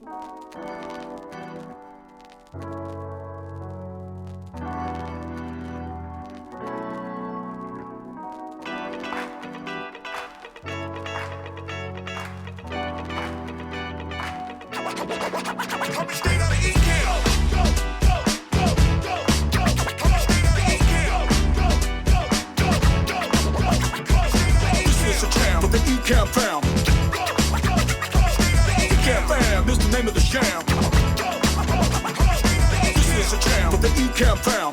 Coming straight out of Ecamm. This is a jam with the Ecamm fam. Ecamm fam is the name of the jam. This is a jam with the Ecamm fam.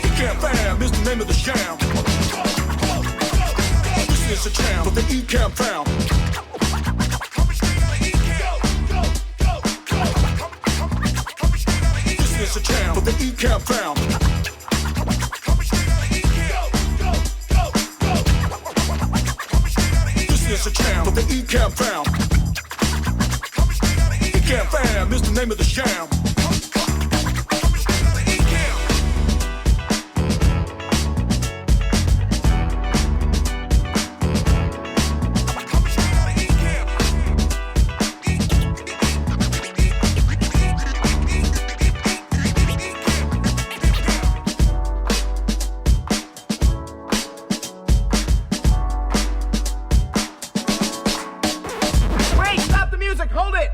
Ecamm fam is the name of the jam. This is a jam with the Ecamm fam. This is a jam with the Ecamm fam. This is a jam with the Ecamm fam. Ecamm fam is the name of the jam.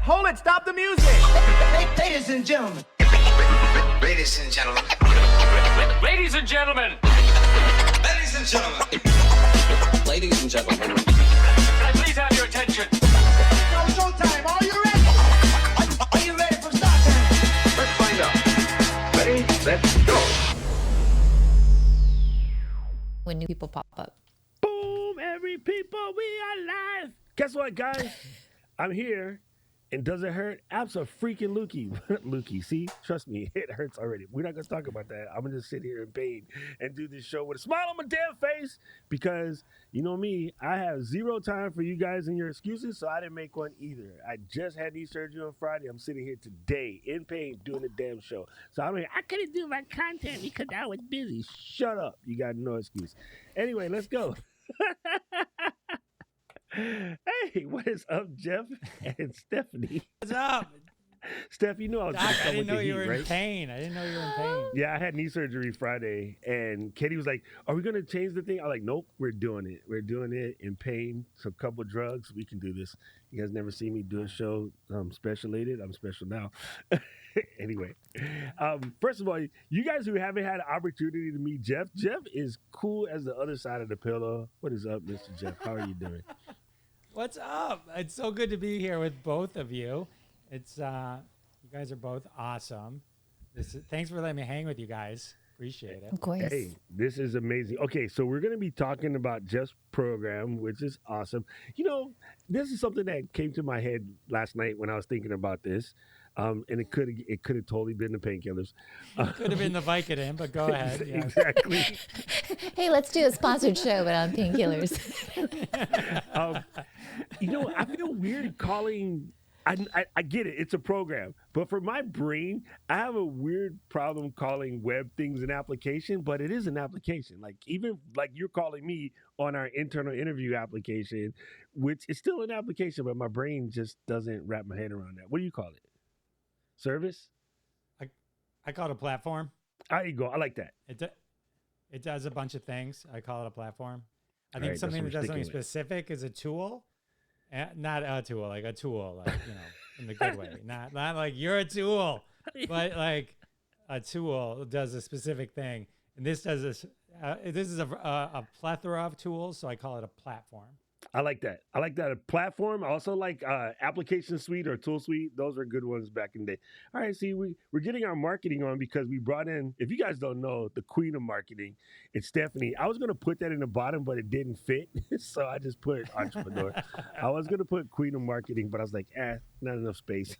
Hold it, stop the music! Ladies and gentlemen. Ladies and gentlemen. Ladies and gentlemen. Ladies and gentlemen. Ladies and gentlemen. Can I please have your attention? Now showtime, are you ready? Are you ready for start time? Let's find out. Ready, let's go. When new people pop up. Boom, every people, we are live. Guess what, guys? I'm here. And does it hurt? Abso-freaking-lukey. Lukey, see? Trust me, it hurts already. We're not going to talk about that. I'm going to just sit here in pain and do this show with a smile on my damn face because, you know me, I have zero time for you guys and your excuses, so I didn't make one either. I just had knee surgery on Friday. I'm sitting here today in pain doing the damn show. So I couldn't do my content because I was busy. Shut up. You got no excuse. Anyway, let's go. Hey, what is up, Jeff and Stephanie? What's up? Steph, you know I was Doc, I didn't know you were in pain. I didn't know you were in pain. Yeah, I had knee surgery Friday, and Katie was like, "Are we gonna change the thing?" I'm like, "Nope, we're doing it. We're doing it in pain. So a couple drugs, we can do this." You guys never see me do a show special-ated. I'm special now. Anyway, first of all, you guys who haven't had an opportunity to meet Jeff is cool as the other side of the pillow. What is up, Mr. Jeff? How are you doing? What's up? It's so good to be here with both of you. It's you guys are both awesome. Thanks for letting me hang with you guys. Appreciate it. Of course. Hey, this is amazing. Okay, so we're going to be talking about Jeff's program, which is awesome. You know, this is something that came to my head last night when I was thinking about this. And it could have totally been the painkillers. Could have been the Vicodin, but go ahead. Yeah. Exactly. Hey, let's do a sponsored show, but on painkillers. You know, I feel weird calling. I get it. It's a program. But for my brain, I have a weird problem calling web things an application, but it is an application. Like, even like you're calling me on our internal interview application, which is still an application, but my brain just doesn't wrap my head around that. What do you call it? Service? I call it a platform. There you go. I like that. It does a bunch of things. I call it a platform. I think right, something that does something specific is a tool. Not a tool, like a tool, like, you know, in the good way. Not like you're a tool, but like a tool does a specific thing. And this does this. This is a plethora of tools, so I call it a platform. I like that. I like that. A platform. I also like application suite or tool suite. Those are good ones back in the day. All right, see, we're getting our marketing on because we brought in, if you guys don't know, the queen of marketing, it's Stephanie. I was going to put that in the bottom, but it didn't fit. So I just put entrepreneur. I was going to put queen of marketing, but I was like, not enough space.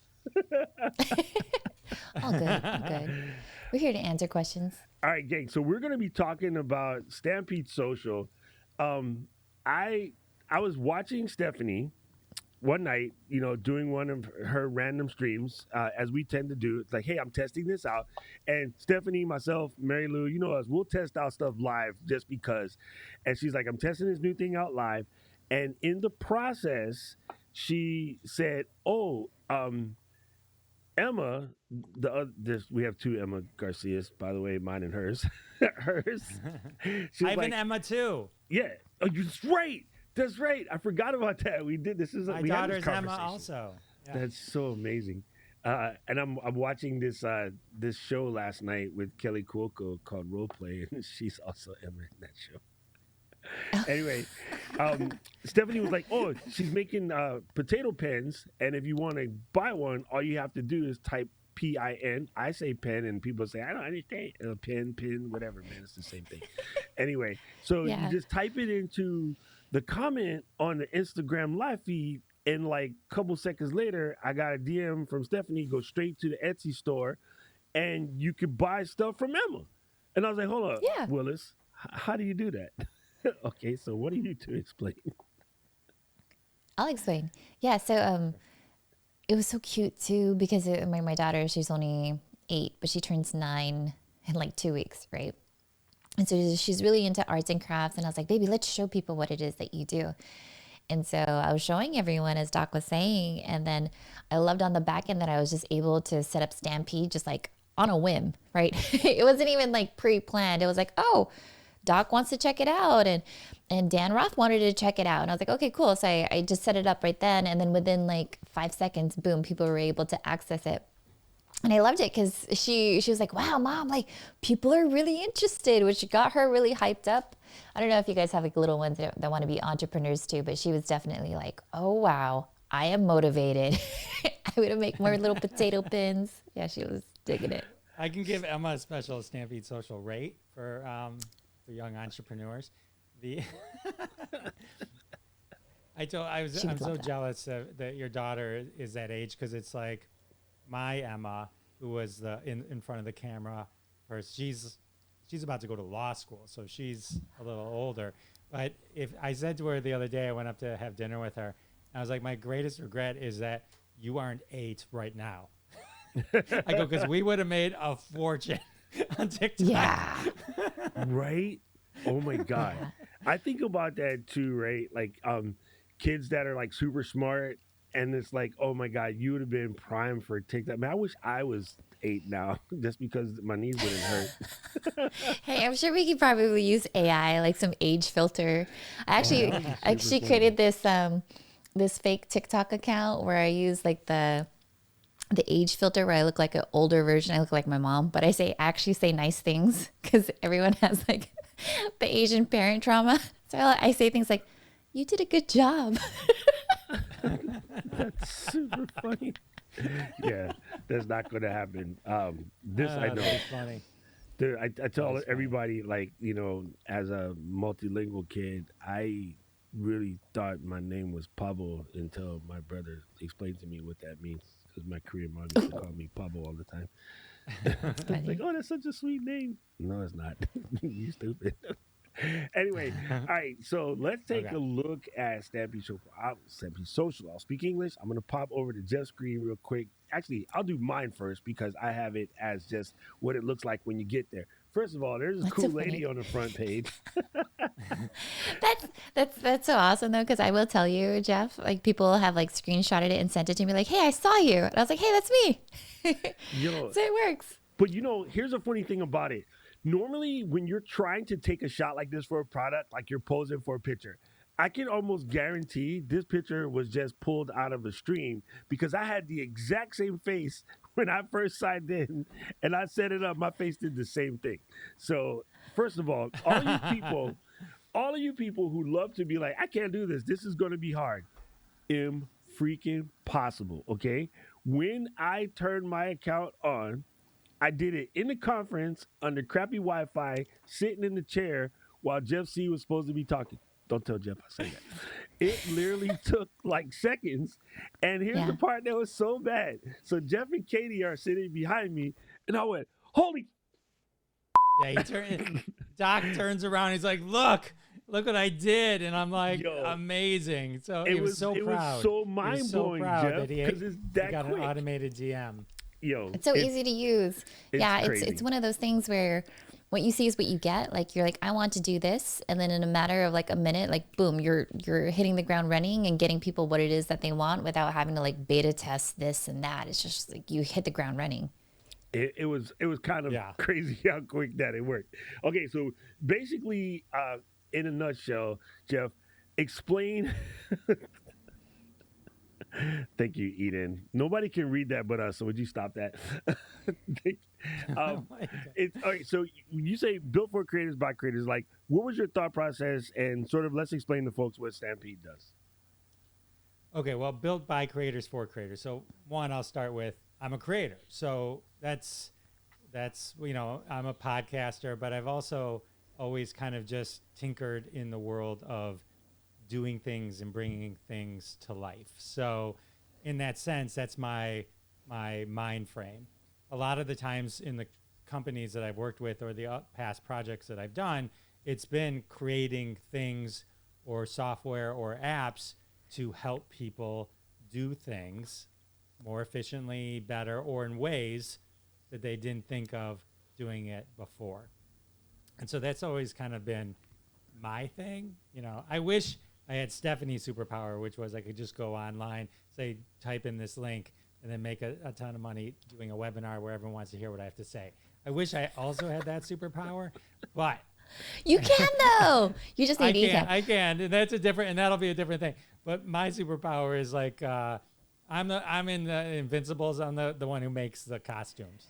All good. We're here to answer questions. All right, gang. So we're going to be talking about Stampede Social. I was watching Stephanie one night, you know, doing one of her random streams, as we tend to do. It's like, hey, I'm testing this out. And Stephanie, myself, Mary Lou, you know us, we'll test out stuff live just because. And she's like, I'm testing this new thing out live. And in the process, she said, "Oh, Emma, we have two Emma Garcias, by the way, mine and hers. hers. She I was have like, an Emma too. yeah. Oh, that's right. That's right. I forgot about that. We did this. My We had daughter's this Emma conversation. also. Yeah. That's so amazing. And I'm watching this this show last night with Kelly Cuoco called Role Play, and she's also Emma in that show. Anyway, Stephanie was like, "Oh, she's making potato pens, and if you want to buy one, all you have to do is type PIN. I say pen, and people say I don't understand. Pin, whatever, man. It's the same thing. Anyway, so Yeah. you just type it into the comment on the Instagram live feed, and like a couple seconds later, I got a DM from Stephanie. Go straight to the Etsy store, and you could buy stuff from Emma. And I was like, hold up, Yeah. Willis, how do you do that? Okay, so what do you need to explain? I'll explain. Yeah, so it was so cute too because my daughter, she's only 8, but she turns 9 in like 2 weeks, right? And so she's really into arts and crafts. And I was like, baby, let's show people what it is that you do. And so I was showing everyone, as Doc was saying. And then I loved on the back end that I was just able to set up Stampede just like on a whim, right? It wasn't even like pre-planned. It was like, oh, Doc wants to check it out. And Dan Roth wanted to check it out. And I was like, okay, cool. So I just set it up right then. And then within like 5 seconds, boom, people were able to access it. And I loved it because she was like, wow, Mom, like people are really interested, which got her really hyped up. I don't know if you guys have like little ones that want to be entrepreneurs too, but she was definitely like, oh, wow, I am motivated. I would make more little potato pins. Yeah, she was digging it. I can give Emma a special Stampede social rate for young entrepreneurs. I'm so jealous that your daughter is that age because it's like my Emma, who was in front of the camera first. She's about to go to law school, so she's a little older. But if I said to her the other day, I went up to have dinner with her, and I was like, my greatest regret is that you aren't 8 right now. I go, because we would have made a fortune on TikTok. Yeah. Right? Oh my God. I think about that too, right? Like kids that are like super smart, and it's like, oh my God, you would have been prime for TikTok. Man, I wish I was 8 now just because my knees wouldn't hurt. Hey, I'm sure we could probably use AI, like some age filter. I actually created this fake TikTok account where I use like the age filter where I look like an older version. I look like my mom, but I actually say nice things because everyone has like the Asian parent trauma. So I say things like, you did a good job. That's super funny. Yeah, that's not going to happen. This I know. That's funny. Dude, I tell everybody, like, you know, as a multilingual kid, I really thought my name was Pablo until my brother explained to me what that means. Because my Korean mom used to call me Pablo all the time. It's like, oh, that's such a sweet name. No, it's not. You stupid. Anyway, all right, so let's take a look at Stampede Social. I'll speak English. I'm going to pop over to Jeff's screen real quick. Actually, I'll do mine first because I have it as just what it looks like when you get there. First of all, there's a cool lady on the front page. That's so awesome though, because I will tell you, Jeff, like people have like screenshotted it and sent it to me like, hey, I saw you. And I was like, hey, that's me. So it works. But you know, here's a funny thing about it. Normally, when you're trying to take a shot like this for a product, like you're posing for a picture, I can almost guarantee this picture was just pulled out of a stream because I had the exact same face when I first signed in and I set it up. My face did the same thing. So, first of all of you people who love to be like, I can't do this. This is going to be hard. Freaking possible. Okay. When I turned my account on, I did it in the conference under crappy Wi-Fi, sitting in the chair while Jeff C was supposed to be talking. Don't tell Jeff I said that. It literally took like seconds. And here's the part that was so bad. So Jeff and Katie are sitting behind me, and I went, holy. Yeah, Doc turns around. He's like, look what I did. And I'm like, amazing. So he was so proud. It was so mind-blowing, Jeff, because it's that got quick. An automated DM. It's so easy to use. It's crazy. it's one of those things where what you see is what you get. Like you're like, I want to do this, and then in a matter of like a minute, like boom, you're hitting the ground running and getting people what it is that they want without having to like beta test this and that. It's just like you hit the ground running. It was kind of crazy how quick that it worked. Okay, so basically, in a nutshell, Jeff, explain. Thank you, Eden. Nobody can read that but us, so would you stop that? All right, so you say built for creators by creators. Like, what was your thought process? And sort of let's explain to folks what Stampede does. Okay, well, built by creators for creators. So one, I'll start with I'm a creator. So that's I'm a podcaster, but I've also always kind of just tinkered in the world of doing things and bringing things to life. So in that sense, that's my mind frame. A lot of the times in the companies that I've worked with or the past projects that I've done, it's been creating things or software or apps to help people do things more efficiently, better, or in ways that they didn't think of doing it before. And so that's always kind of been my thing. I wish I had Stephanie's superpower, which was I could just go online, say, type in this link, and then make a ton of money doing a webinar where everyone wants to hear what I have to say. I wish I also had that superpower, but you can though. You just need Ecamm. I can, and that'll be a different thing. But my superpower is like I'm in the Invincibles. I'm the one who makes the costumes.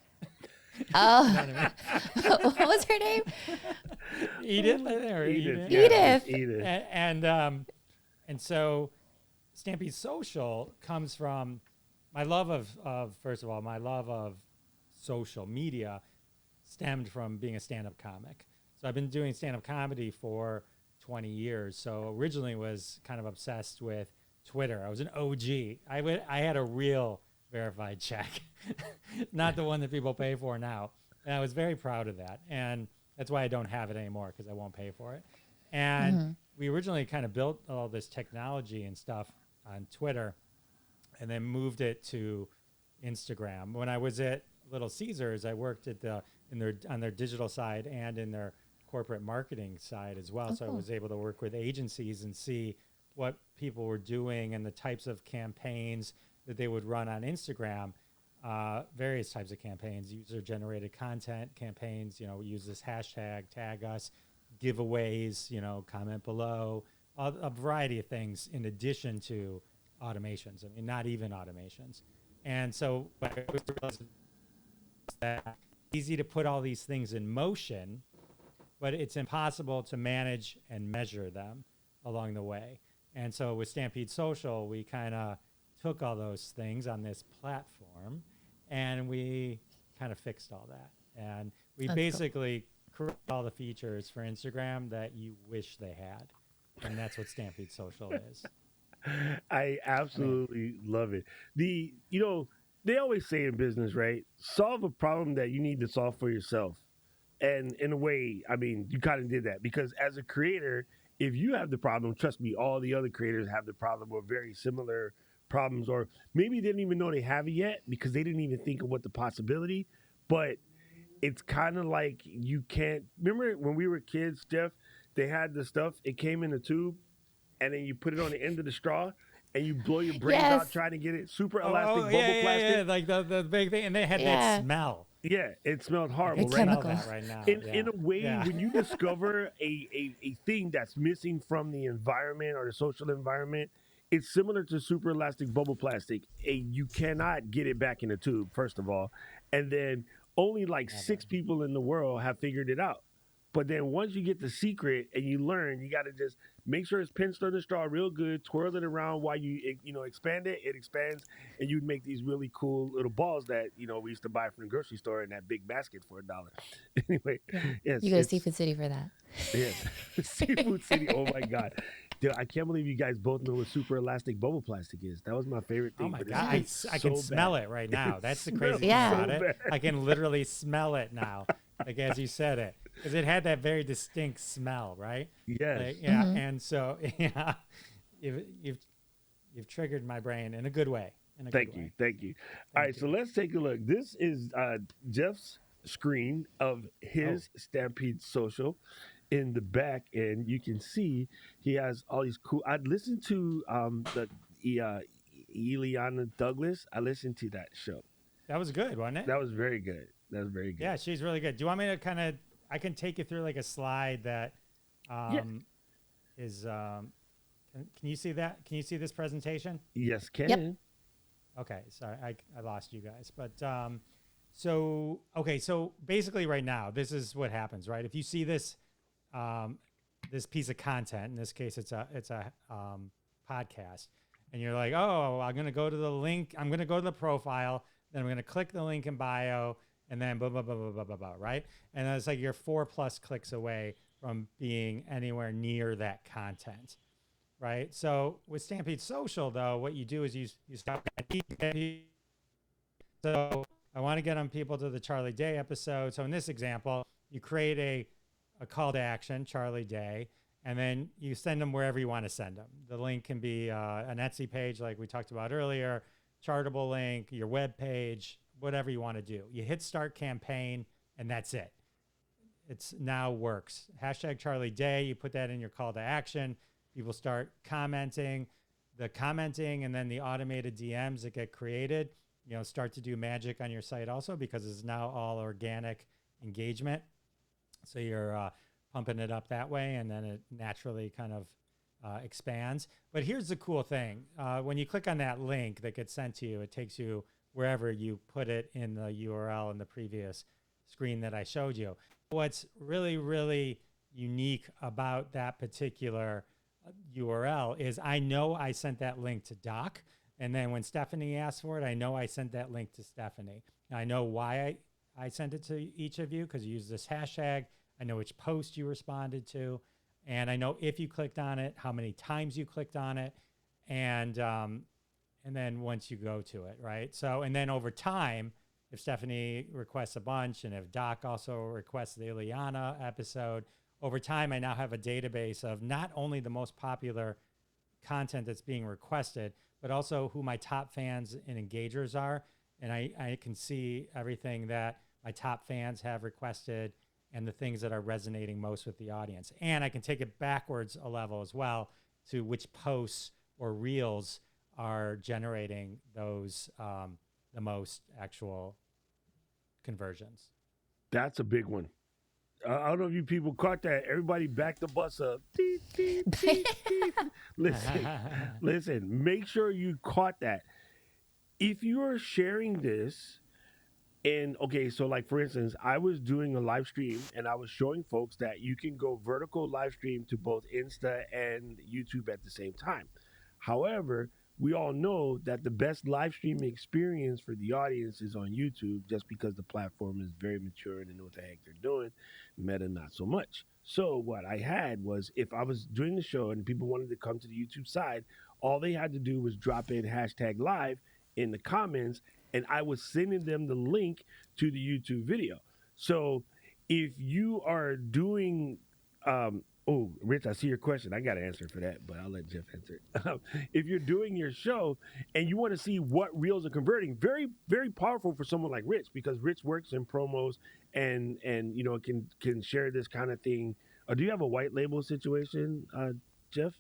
Oh, you know what I mean? What was her name? Edith. Edith. And so Stampede Social comes from my love of first of all, my love of social media stemmed from being a stand-up comic. So I've been doing stand-up comedy for 20 years. So originally was kind of obsessed with Twitter. I was an OG. I had a real verified check, not the one that people pay for now. And I was very proud of that. And that's why I don't have it anymore, because I won't pay for it. And we originally kind of built all this technology and stuff on Twitter and then moved it to Instagram. When I was at Little Caesars, I worked at on their digital side and in their corporate marketing side as well. So I was able to work with agencies and see what people were doing and the types of campaigns that they would run on Instagram, various types of campaigns, user-generated content campaigns. We use this hashtag, tag us, giveaways, comment below, a variety of things in addition to automations. I mean, not even automations. And so I realized that it's easy to put all these things in motion, but it's impossible to manage and measure them along the way. And so with Stampede Social, we kind of took all those things on this platform and we kind of fixed all that. And we basically created all the features for Instagram that you wish they had. And that's what Stampede Social is. I absolutely love it. They always say in business, right? Solve a problem that you need to solve for yourself. And in a way, I mean, you kind of did that, because as a creator, if you have the problem, trust me, all the other creators have the problem or very similar problems, or maybe they didn't even know they have it yet because they didn't even think of what the possibility. But it's kind of like you can't remember when we were kids, Jeff, they had the stuff, it came in a tube and then you put it on the end of the straw and you blow your brains out trying to get it super elastic bubble plastic. Yeah, like the big thing, and they had that smell. Yeah, it smelled horrible, right? Smell that right now. In a way, when you discover a thing that's missing from the environment or the social environment, it's similar to super elastic bubble plastic. You cannot get it back in a tube, first of all. And then only like 6 people in the world have figured it out. But then once you get the secret and you learn, you got to just make sure it's pinched on the straw real good, twirl it around while you expand it. It expands, and you'd make these really cool little balls that we used to buy from the grocery store in that big basket for $1. Anyway, yes, you go to Seafood City for that. Yes, Seafood City. Oh my God, dude, I can't believe you guys both know what super elastic bubble plastic is. That was my favorite thing. Oh my God, I can smell it right now. That's the crazy thing about it. I can literally smell it now, like as you said it. Because it had that very distinct smell, right? Yes. And so you've triggered my brain in a good way. Thank you. All right, so let's take a look. This is Jeff's screen of his Stampede Social in the back, and you can see he has all these cool. I'd listened to Eliana Douglas. I listened to that show. That was good, wasn't it? That was very good. That was very good. Yeah, she's really good. Do you want me to kind of? I can take you through like a slide that is. Can you see that? Can you see this presentation? Yes, can. Yep. Okay, sorry, I lost you guys, but so basically right now, this is what happens, right? If you see this this piece of content, in this case, it's a podcast, and you're like, oh, I'm gonna go to the link, I'm gonna go to the profile, then I'm gonna click the link in bio, and then blah blah blah blah blah blah blah, right? And then it's like you're 4+ clicks away from being anywhere near that content. Right. So with Stampede Social, though, what you do is you stop. So I want to get on people to the Charlie Day episode. So in this example, you create a call to action, Charlie Day, and then you send them wherever you want to send them. The link can be an Etsy page, like we talked about earlier, Chartable link, your web page, whatever you want to do. You hit start campaign, and that's it. It's now works. Hashtag Charlie Day. You put that in your call to action. People start commenting, and then the automated DMs that get created, start to do magic on your site also, because it's now all organic engagement. So you're pumping it up that way, and then it naturally kind of expands. But here's the cool thing. When you click on that link that gets sent to you, it takes you wherever you put it in the URL in the previous screen that I showed you. What's really, really unique about that particular URL is I know I sent that link to Doc, and then when Stephanie asked for it, I know I sent that link to Stephanie. And I know why I sent it to each of you, because you use this hashtag. I know which post you responded to, and I know if you clicked on it, how many times you clicked on it, and then once you go to it, right? So, and then over time, if Stephanie requests a bunch, and if Doc also requests the Ileana episode, over time, I now have a database of not only the most popular content that's being requested, but also who my top fans and engagers are. And I can see everything that my top fans have requested and the things that are resonating most with the audience. And I can take it backwards a level as well to which posts or reels are generating those, the most actual conversions. That's a big one. I don't know if you people caught that. Everybody back the bus up. Listen, make sure you caught that. If you are sharing this, and okay, so like for instance, I was doing a live stream and I was showing folks that you can go vertical live stream to both Insta and YouTube at the same time. However, we all know that the best live streaming experience for the audience is on YouTube, just because the platform is very mature and they know what the heck they're doing. Meta, not so much. So what I had was, if I was doing the show and people wanted to come to the YouTube side, all they had to do was drop in hashtag live in the comments, and I was sending them the link to the YouTube video. So if you are doing oh, Rich, I see your question. I got an answer for that, but I'll let Jeff answer it. If you're doing your show and you want to see what reels are converting, very, very powerful for someone like Rich, because Rich works in promos and can share this kind of thing. Do you have a white label situation, Jeff?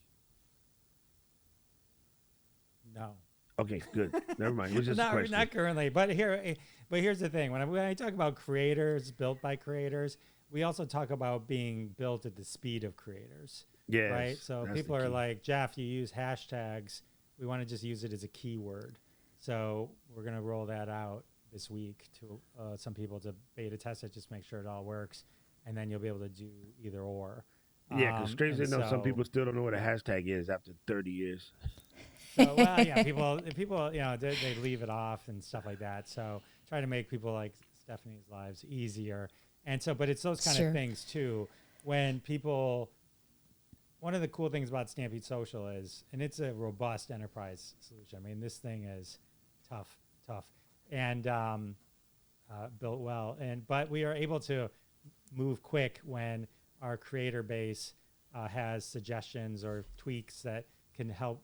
No. Okay, good. Never mind. It was just a question. Not currently, but here's the thing. When I talk about creators built by creators, we also talk about being built at the speed of creators. Yes, right? So people are like, Jeff, you use hashtags. We want to just use it as a keyword. So we're going to roll that out this week to some people to beta test it, just make sure it all works. And then you'll be able to do either or. Yeah, because strangely enough, some people still don't know what a hashtag is after 30 years. So, well, yeah, people, they leave it off and stuff like that. So try to make people like Stephanie's lives easier. And so, but it's those kind of things too. When people, one of the cool things about Stampede Social is, and it's a robust enterprise solution. I mean, this thing is tough, and built well. But we are able to move quick when our creator base has suggestions or tweaks that can help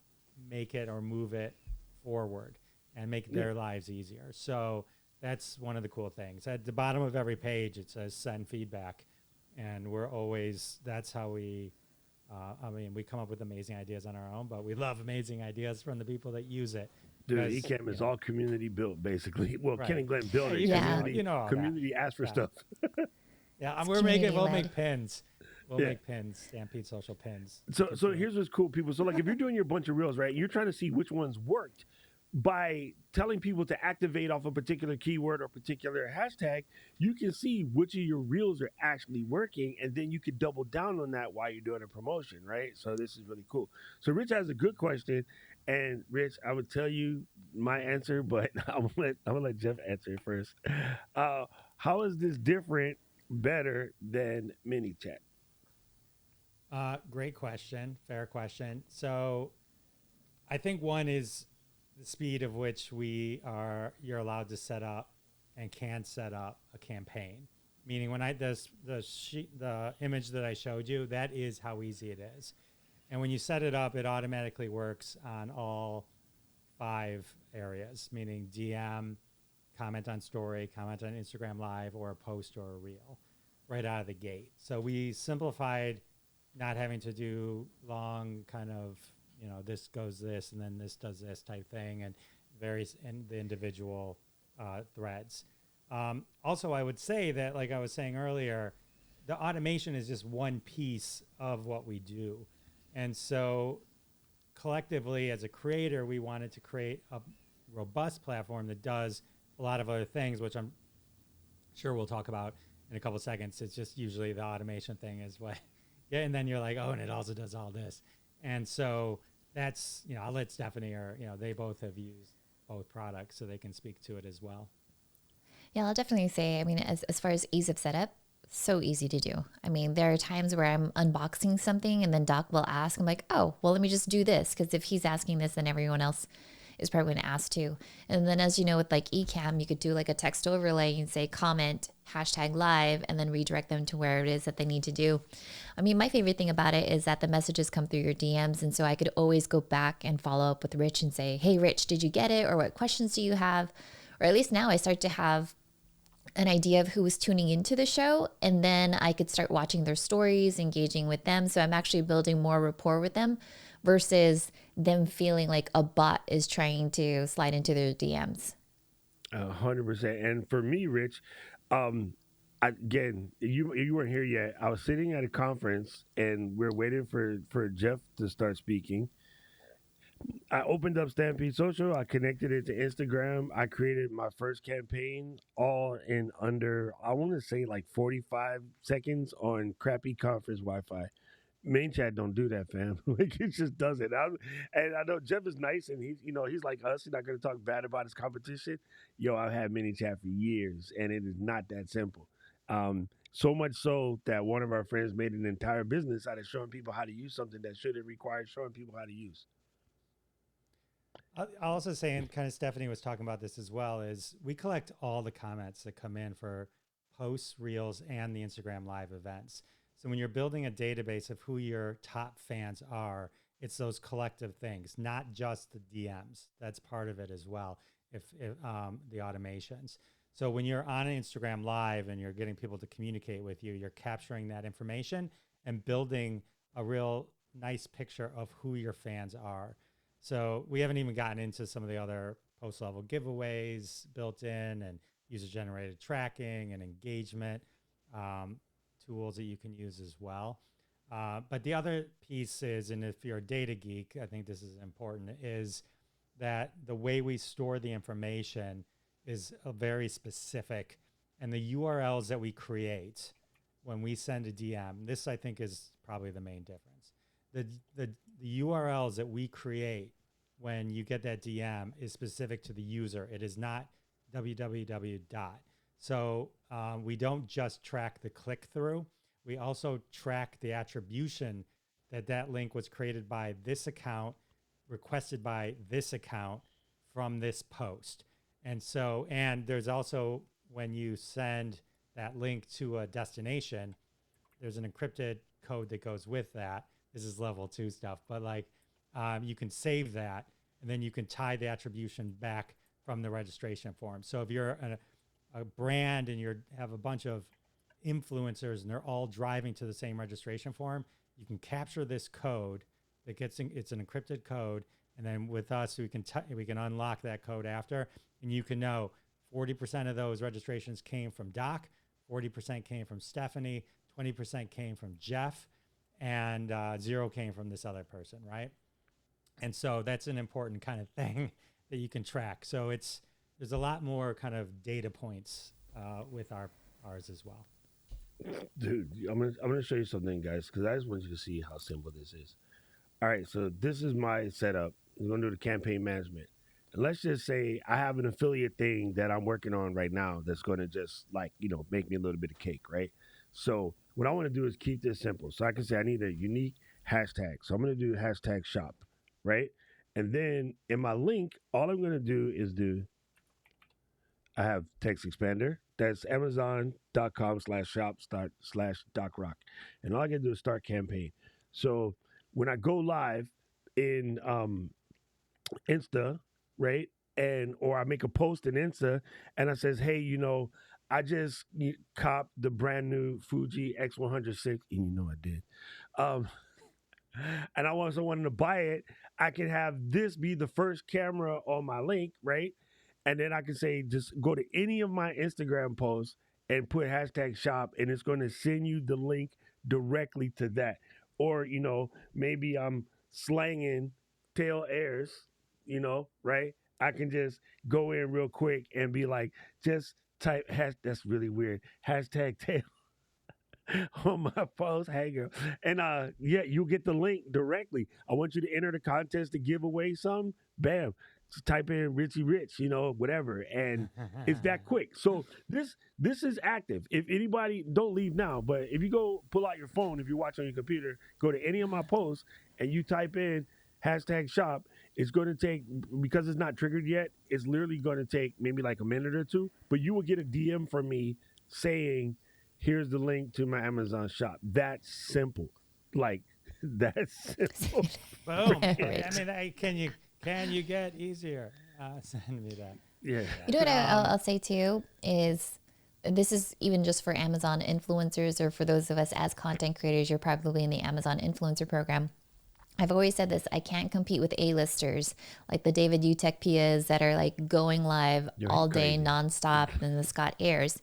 make it or move it forward and make their lives easier. So That's one of the cool things. At the bottom of every page, it says send feedback. And we're always, that's how we, I mean, we come up with amazing ideas on our own, but we love amazing ideas from the people that use it. Dude, Because, Ecamm is all community built, basically. Well, Right. Ken and Glenn built it. Yeah. Community, You know all that. community asked for Yeah. stuff. Yeah, and It's we'll community-led. make pins. We'll Yeah. make pins, Stampede social pins. So here's what's cool, people. So like if you're doing your bunch of reels, right, you're trying to see which ones worked by telling people to activate off a particular keyword or particular hashtag. You can see which of your reels are actually working, and then you can double down on that while you're doing a promotion, right? So this is really cool. So Rich has a good question, and Rich, I would tell you my answer, but I'm gonna let Jeff answer it first. How is this different, better than Minichat? Great question. Fair question. So I think one is the speed of which you're allowed to set up and can set up a campaign. Meaning when the image that I showed you, that is how easy it is. And when you set it up, it automatically works on all 5 areas, meaning DM, comment on story, comment on Instagram Live, or a post or a reel right out of the gate. So we simplified not having to do long kind of, this goes this and then this does this type thing, and varies in the individual threads. Also, I would say that, like I was saying earlier, the automation is just one piece of what we do. And so collectively as a creator, we wanted to create a robust platform that does a lot of other things, which I'm sure we'll talk about in a couple of seconds. It's just usually the automation thing is what, yeah. And then you're like, oh, and it also does all this. And so that's, I'll let Stephanie they both have used both products so they can speak to it as well. Yeah, I'll definitely say, I mean, as far as ease of setup, so easy to do. I mean, there are times where I'm unboxing something and then Doc will ask, I'm like, oh, well, let me just do this. Because if he's asking this, then everyone else is probably going to ask too. And then as you know, with like Ecamm, you could do like a text overlay and say comment, #live, and then redirect them to where it is that they need to do. I mean, my favorite thing about it is that the messages come through your DMs. And so I could always go back and follow up with Rich and say, hey, Rich, did you get it? Or what questions do you have? Or at least now I start to have an idea of who was tuning into the show, and then I could start watching their stories, engaging with them. So I'm actually building more rapport with them versus them feeling like a bot is trying to slide into their DMs. 100%. And for me, Rich, again, you weren't here yet. I was sitting at a conference and we're waiting for Jeff to start speaking. I opened up Stampede Social. I connected it to Instagram. I created my first campaign all in under, I want to say like 45 seconds on crappy conference Wi-Fi. Minichat don't do that, fam. Like it just doesn't. And I know Jeff is nice, and he's like us. He's not going to talk bad about his competition. Yo, I've had Minichat for years, and it is not that simple. So much so that one of our friends made an entire business out of showing people how to use something that shouldn't require showing people how to use. I'll also say, and kind of Stephanie was talking about this as well, is we collect all the comments that come in for posts, reels, and the Instagram Live events. So when you're building a database of who your top fans are, it's those collective things, not just the DMs. That's part of it as well, if the automations. So when you're on Instagram Live and you're getting people to communicate with you, you're capturing that information and building a real nice picture of who your fans are. So we haven't even gotten into some of the other post-level giveaways built in and user-generated tracking and engagement tools that you can use as well. But the other piece is, and if you're a data geek, I think this is important, is that the way we store the information is very specific. And the URLs that we create when we send a DM, this I think is probably the main difference. The URLs that we create when you get that DM is specific to the user. It is not www. So we don't just track the click-through. We also track the attribution that link was created by this account, requested by this account from this post. And so, and there's also, when you send that link to a destination, there's an encrypted code that goes with that. This is level 2 stuff, but like you can save that, and then you can tie the attribution back from the registration form. So if you're a brand and you have a bunch of influencers and they're all driving to the same registration form, you can capture this code that it's an encrypted code. And then with us, we can unlock that code after, and you can know 40% of those registrations came from Doc, 40% came from Stephanie, 20% came from Jeff, and 0 came from this other person, right? And so that's an important kind of thing that you can track. So there's a lot more kind of data points with ours as well. Dude, I'm gonna show you something, guys, because I just want you to see how simple this is. All right, so this is my setup. We're gonna do the campaign management. And let's just say I have an affiliate thing that I'm working on right now that's gonna just make me a little bit of cake, right? So what I want to do is keep this simple. So I can say I need a unique hashtag. So I'm gonna do hashtag shop, right? And then in my link, all I'm gonna do is I have text expander. That's amazon.com/shop/DocRock. And all I can do is start campaign. So when I go live in Insta, right? Or I make a post in Insta and I says, hey, I just copped the brand new Fuji X106, and I did. And I want someone to buy it. I can have this be the first camera on my link, right? And then I can say, just go to any of my Instagram posts and put hashtag shop, and it's going to send you the link directly to that. Or, maybe I'm slanging tail airs, right? I can just go in real quick and be like, just type that's really weird. Hashtag tail on my post. Hey girl. And you'll get the link directly. I want you to enter the contest to give away some. Bam. Just type in Richie Rich, whatever. And it's that quick. So this is active. If anybody, don't leave now, but if you go pull out your phone, if you watch on your computer, go to any of my posts and you type in hashtag shop, it's going to take, because it's not triggered yet, it's literally going to take maybe like a minute or two, but you will get a DM from me saying, here's the link to my Amazon shop. That's simple. Like, that's simple. Boom. I mean, can you get easier? Send me that. Yeah. You know what I'll say too is, this is even just for Amazon influencers, or for those of us as content creators, you're probably in the Amazon influencer program. I've always said this, I can't compete with A-listers like the David Utek Pias that are like going live all day nonstop and the Scott Ayers.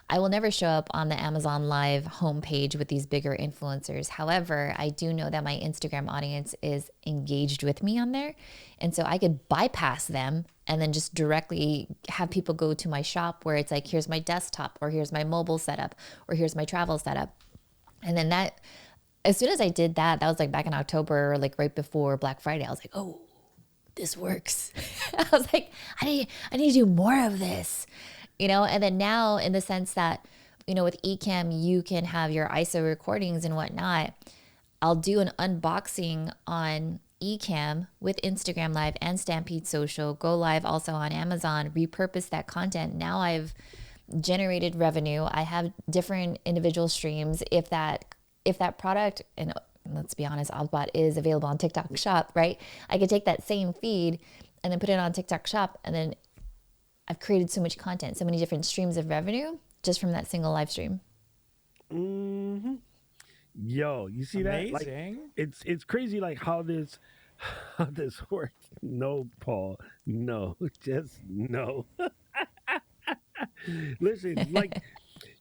I will never show up on the Amazon Live homepage with these bigger influencers. However, I do know that my Instagram audience is engaged with me on there. And so I could bypass them and then just directly have people go to my shop where it's like, here's my desktop, or here's my mobile setup, or here's my travel setup. And then as soon as I did that, that was like back in October, like right before Black Friday, I was like, oh, this works. I was like, I need to do more of this. And then now, in the sense that, with Ecamm, you can have your ISO recordings and whatnot. I'll do an unboxing on Ecamm with Instagram Live and Stampede Social, go live also on Amazon, repurpose that content. Now I've generated revenue. I have different individual streams. If that product, and let's be honest, Oddbot is available on TikTok Shop, right? I could take that same feed and then put it on TikTok Shop, and then I've created so much content, so many different streams of revenue just from that single live stream. Mm-hmm. Yo, you see that? Like, it's crazy, like how this works. No, Paul. No, just no. Listen, like,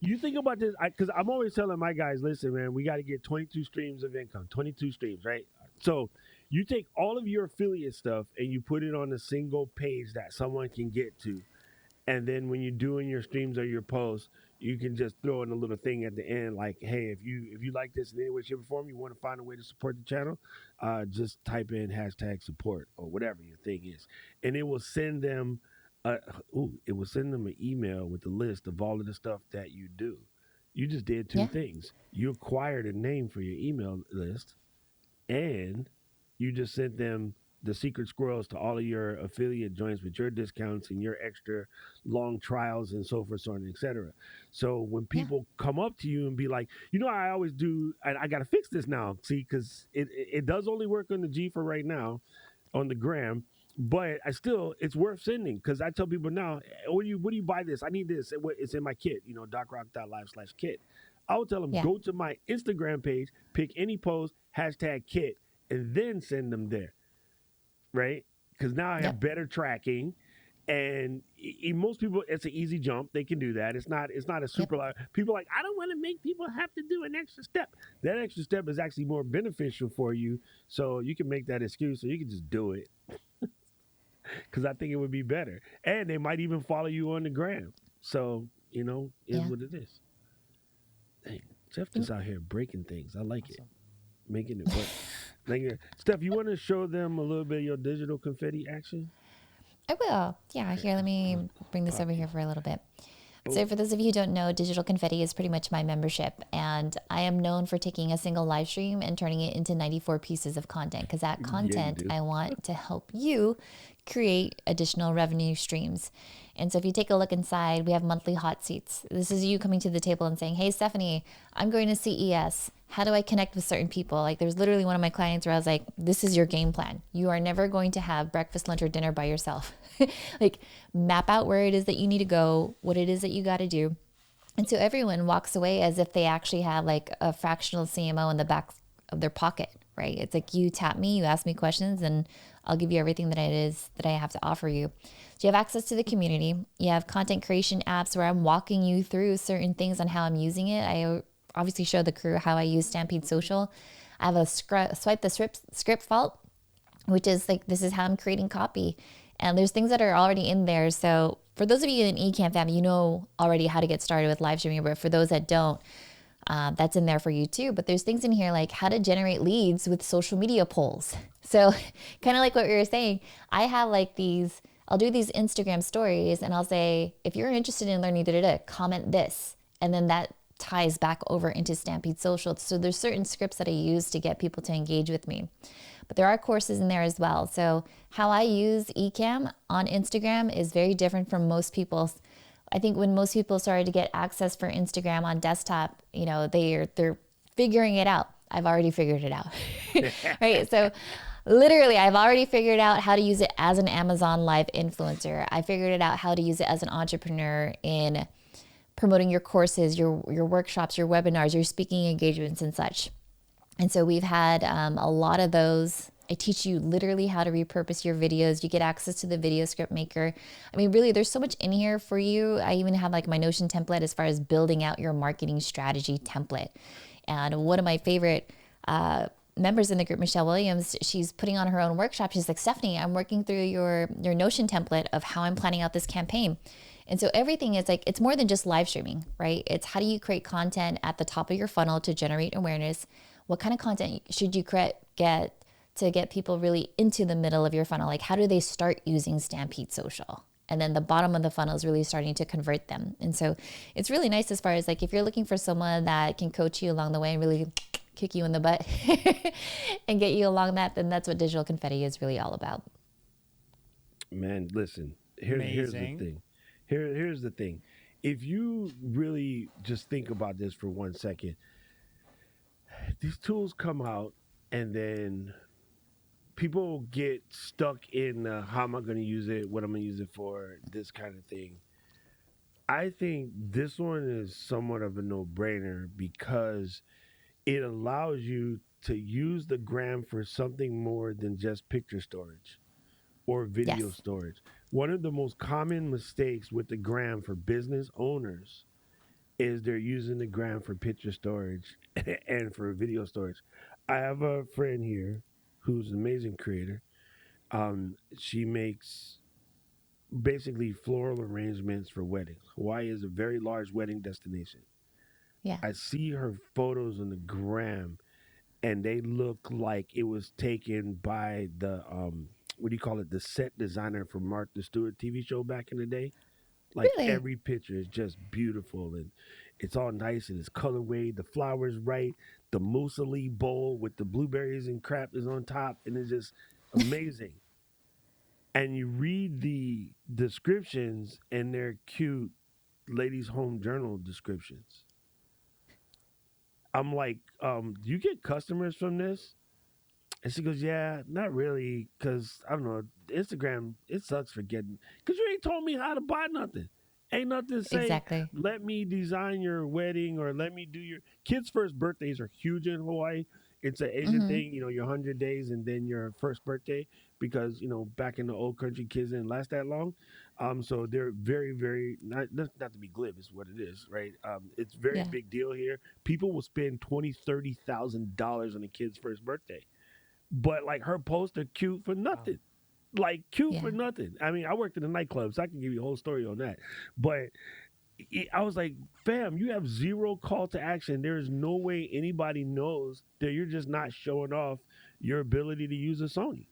you think about this, because I'm always telling my guys, listen, man, we got to get 22 streams of income, 22 streams, right? So you take all of your affiliate stuff and you put it on a single page that someone can get to. And then when you're doing your streams or your posts, you can just throw in a little thing at the end, like, hey, if you like this in any way, shape, or form, you want to find a way to support the channel, just type in hashtag support or whatever your thing is. And it will send them an email with the list of all of the stuff that you do. You just did two things. You acquired a name for your email list, and you just sent them the secret squirrels to all of your affiliate joints with your discounts and your extra long trials and so forth, so on, et cetera. So when people come up to you and be like, I always do, I got to fix this now. See, because it does only work on the G for right now on the gram. But it's worth sending because I tell people now, when you buy this, I need this. It's in my kit, docrock.live/kit. I will tell them, Yeah. go to my Instagram page, pick any post, #kit, and then send them there, right? Because now I have Yep. better tracking. And most people, it's an easy jump. They can do that. It's not a Yep. super lot. People are like, I don't want to make people have to do an extra step. That extra step is actually more beneficial for you. So you can make that excuse, or you can just do it because I think it would be better. And they might even follow you on the gram. So, is Yeah. what it is. Dang, Jeff is out here breaking things. I like it. Making it work. Steph, you want to show them a little bit of your digital confetti action? I will. Yeah, here, let me bring this over here for a little bit. So for those of you who don't know, Digital Confetti is pretty much my membership. And I am known for taking a single live stream and turning it into 94 pieces of content, because that content do. I want to help you create additional revenue streams. And so if you take a look inside, we have monthly hot seats. This is you coming to the table and saying, hey, Stephanie, I'm going to CES. How do I connect with certain people? Like, there's literally one of my clients where I was like, this is your game plan. You are never going to have breakfast, lunch, or dinner by yourself. Like, map out where it is that you need to go, what it is that you got to do. And so everyone walks away as if they actually have like a fractional CMO in the back of their pocket, right? It's like, you tap me, you ask me questions, and I'll give you everything that it is that I have to offer you. So you have access to the community. You have content creation apps where I'm walking you through certain things on how I'm using it. I obviously show the crew how I use Stampede Social. I have a swipe the script fault, which is like, this is how I'm creating copy. And there's things that are already in there. So for those of you in Ecamm family, you know already how to get started with live streaming. But for those that don't, that's in there for you too. But there's things in here like how to generate leads with social media polls. So kind of like what we were saying, I have like these, I'll do these Instagram stories and I'll say, if you're interested in learning, comment this. And then that ties back over into Stampede Social. So there's certain scripts that I use to get people to engage with me. But there are courses in there as well. So how I use Ecamm on Instagram is very different from most people's. I think when most people started to get access for Instagram on desktop, they're figuring it out. I've already figured it out. Right? So literally, I've already figured out how to use it as an Amazon Live influencer. I figured it out how to use it as an entrepreneur in promoting your courses, your workshops, your webinars, your speaking engagements and such. And so we've had a lot of those. I teach you literally how to repurpose your videos. You get access to the video script maker. I mean, really, there's so much in here for you. I even have like my Notion template as far as building out your marketing strategy template. And one of my favorite members in the group, Michelle Williams, she's putting on her own workshop. She's like, Stephanie, I'm working through your Notion template of how I'm planning out this campaign. And so everything is like, it's more than just live streaming, right? It's how do you create content at the top of your funnel to generate awareness? What kind of content should you get to get people really into the middle of your funnel? Like, how do they start using Stampede Social? And then the bottom of the funnel is really starting to convert them. And so it's really nice as far as like, if you're looking for someone that can coach you along the way and really kick you in the butt and get you along that, then that's what Digital Confetti is really all about. Man, listen, here's the thing. Here's the thing. If you really just think about this for 1 second, these tools come out and then people get stuck in how am I going to use it, what I'm going to use it for, this kind of thing. I think this one is somewhat of a no-brainer because it allows you to use the gram for something more than just picture storage or video storage. One of the most common mistakes with the gram for business owners is they're using the gram for picture storage and for video storage. I have a friend here who's an amazing creator. She makes basically floral arrangements for weddings. Hawaii is a very large wedding destination. Yeah. I see her photos on the gram and they look like it was taken by the what do you call it, the set designer for Martha Stewart TV show back in the day. Like Really? every picture is just beautiful and it's all nice and it's colorway, the flowers right, the muesli bowl with the blueberries and crap is on top and it's just amazing. And you read the descriptions and they're cute ladies' home journal descriptions. I'm like, do you get customers from this? And she goes, yeah, not really, because I don't know, Instagram, it sucks for getting, because you ain't told me how to buy nothing. Ain't nothing say, Exactly. let me design your wedding or let me do your kids' first birthdays are huge in Hawaii. It's an Asian Hmm. thing, you know, your 100 days and then your first birthday because, you know, back in the old country, kids didn't last that long. So they're very, very, not to be glib, is what it is, right? It's very Yeah. big deal here. People will spend $20,000, $30,000 on a kid's first birthday, but like her posts are cute for nothing. Like cute Yeah. for nothing. I mean, I worked in a nightclub, so I can give you a whole story on that. But I was like, fam, you have zero call to action. There is no way anybody knows that you're just not showing off your ability to use a Sony.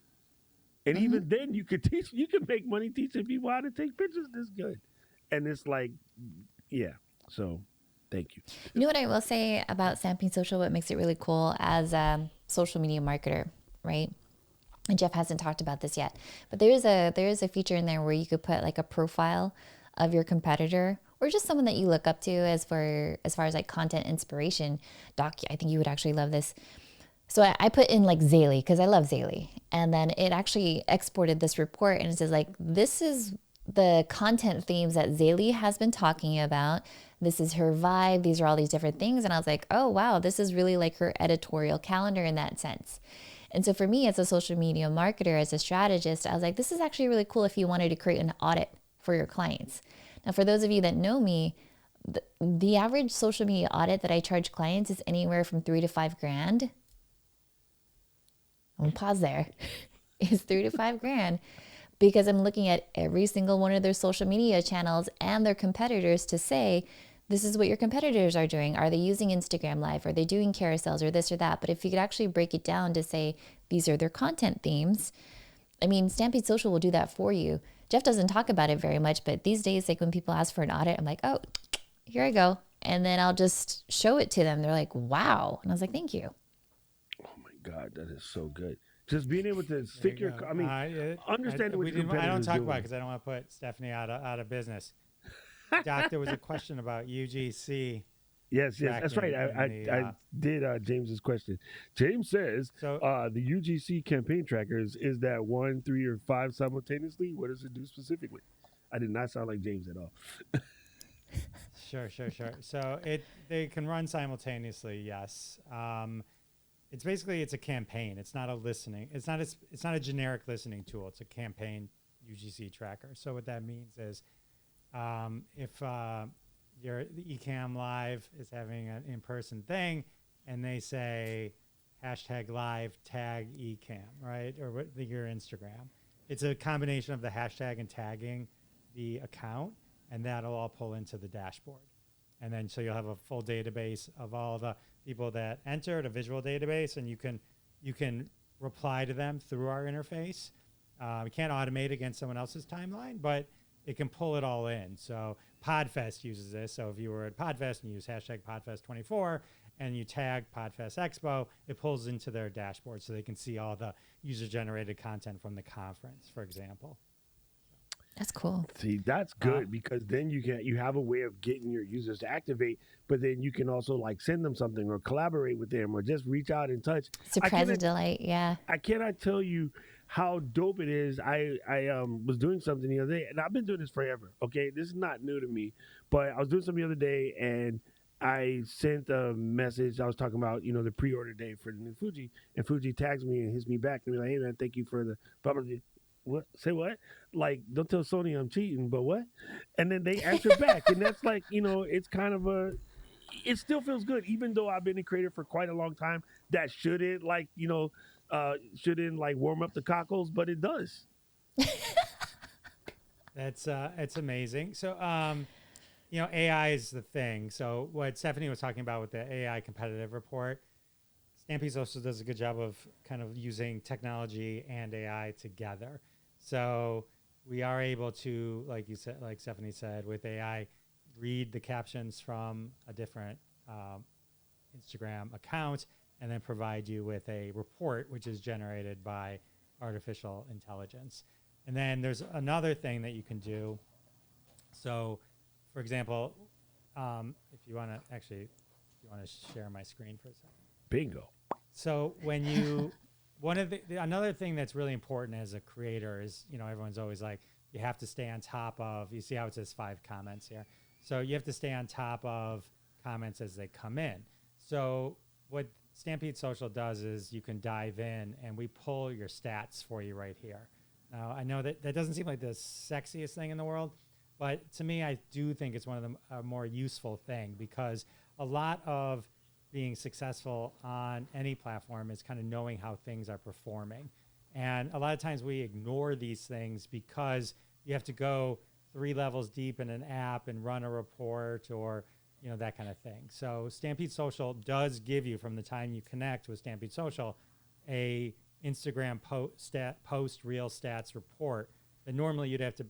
And Hmm. even then, you could teach, you can make money teaching people how to take pictures this good. And it's like, yeah. So, thank you. You know what I will say about Stampede Social? What makes it really cool as a social media marketer, right? And Jeff hasn't talked about this yet, but there is a feature in there where you could put like a profile of your competitor or just someone that you look up to as far as like content inspiration. Doc, I think you would actually love this. So I put in like Zaylee because I love Zaylee, and then it actually exported this report and it says like this is the content themes that Zaylee has been talking about. This is her vibe. These are all these different things, and I was like, oh wow, this is really like her editorial calendar in that sense. And so for me, as a social media marketer, as a strategist, I was like, this is actually really cool if you wanted to create an audit for your clients. Now, for those of you that know me, the average social media audit that I charge clients is anywhere from 3 to 5 grand. I'm gonna pause there. Is 3 to 5 grand because I'm looking at every single one of their social media channels and their competitors to say, this is what your competitors are doing. Are they using Instagram Live? Are they doing carousels or this or that? But if you could actually break it down to say, these are their content themes, I mean, Stampede Social will do that for you. Jeff doesn't talk about it very much, but these days, like when people ask for an audit, I'm like, oh, here I go. And then I'll just show it to them. They're like, wow. And I was like, thank you. Oh my God, that is so good. Just being able to stick your, go. I mean, understanding what your I competitors don't talk doing. about it because I don't want to put Stephanie out of business. Doc, there was a question about UGC. Yes, that's right. I did James's question. James says So the UGC campaign trackers is that 1, 3, or 5 simultaneously. What does it do specifically? I did not sound like James at all. Sure. So they can run simultaneously. Yes. It's a campaign. It's not a listening. It's not a generic listening tool. It's a campaign UGC tracker. So what that means is, if the Ecamm Live is having an in-person thing, and they say #live tag Ecamm, right, or your Instagram, it's a combination of the hashtag and tagging the account, and that'll all pull into the dashboard. And then so you'll have a full database of all the people that entered, a visual database, and you can reply to them through our interface. We can't automate against someone else's timeline, but it can pull it all in. So Podfest uses this. So if you were at Podfest and you use #Podfest24 and you tag Podfest Expo, it pulls into their dashboard so they can see all the user-generated content from the conference, for example. That's cool. See, that's good because then you have a way of getting your users to activate, but then you can also like send them something or collaborate with them or just reach out and touch. Surprise and delight, yeah. I cannot tell you how dope it is. I was doing something the other day, and I've been doing this forever. Okay, this is not new to me, but I was doing something the other day, and I sent a message. I was talking about the pre-order day for the new Fuji, and Fuji tags me and hits me back and be like, "Hey man, thank you for the blah, blah, blah." What? Say what? Like, don't tell Sony I'm cheating, but what? And then they answer back, and that's like, it's kind of it still feels good, even though I've been a creator for quite a long time. That shouldn't warm up the cockles, but it does. It's amazing. So, AI is the thing. So what Stephanie was talking about with the AI competitive report, Stampede also does a good job of kind of using technology and AI together. So we are able to, like you said, like Stephanie said, with AI, read the captions from a different Instagram account and then provide you with a report, which is generated by artificial intelligence. And then there's another thing that you can do. So, for example, if you want to share my screen for a second. Bingo. So when another thing that's really important as a creator is, everyone's always like, you have to stay on top of, you see how it says 5 comments here. So you have to stay on top of comments as they come in. So what Stampede Social does is you can dive in and we pull your stats for you right here. Now, I know that doesn't seem like the sexiest thing in the world, but to me, I do think it's one of the more useful thing, because a lot of being successful on any platform is kind of knowing how things are performing. And a lot of times we ignore these things because you have to go 3 levels deep in an app and run a report or, that kind of thing. So Stampede Social does give you, from the time you connect with Stampede Social, a Instagram post real stats report that normally you'd have to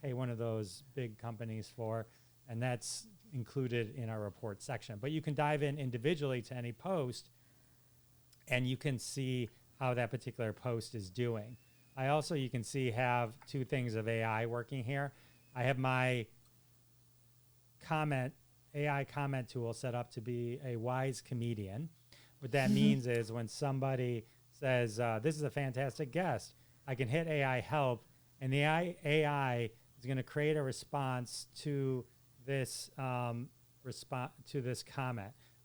pay one of those big companies for, and that's included in our report section. But you can dive in individually to any post and you can see how that particular post is doing. You can see have 2 things of AI working here. I have my AI comment tool set up to be a wise comedian. What that means is when somebody says, this is a fantastic guest, I can hit AI help, and the AI is going to create a response to this comment.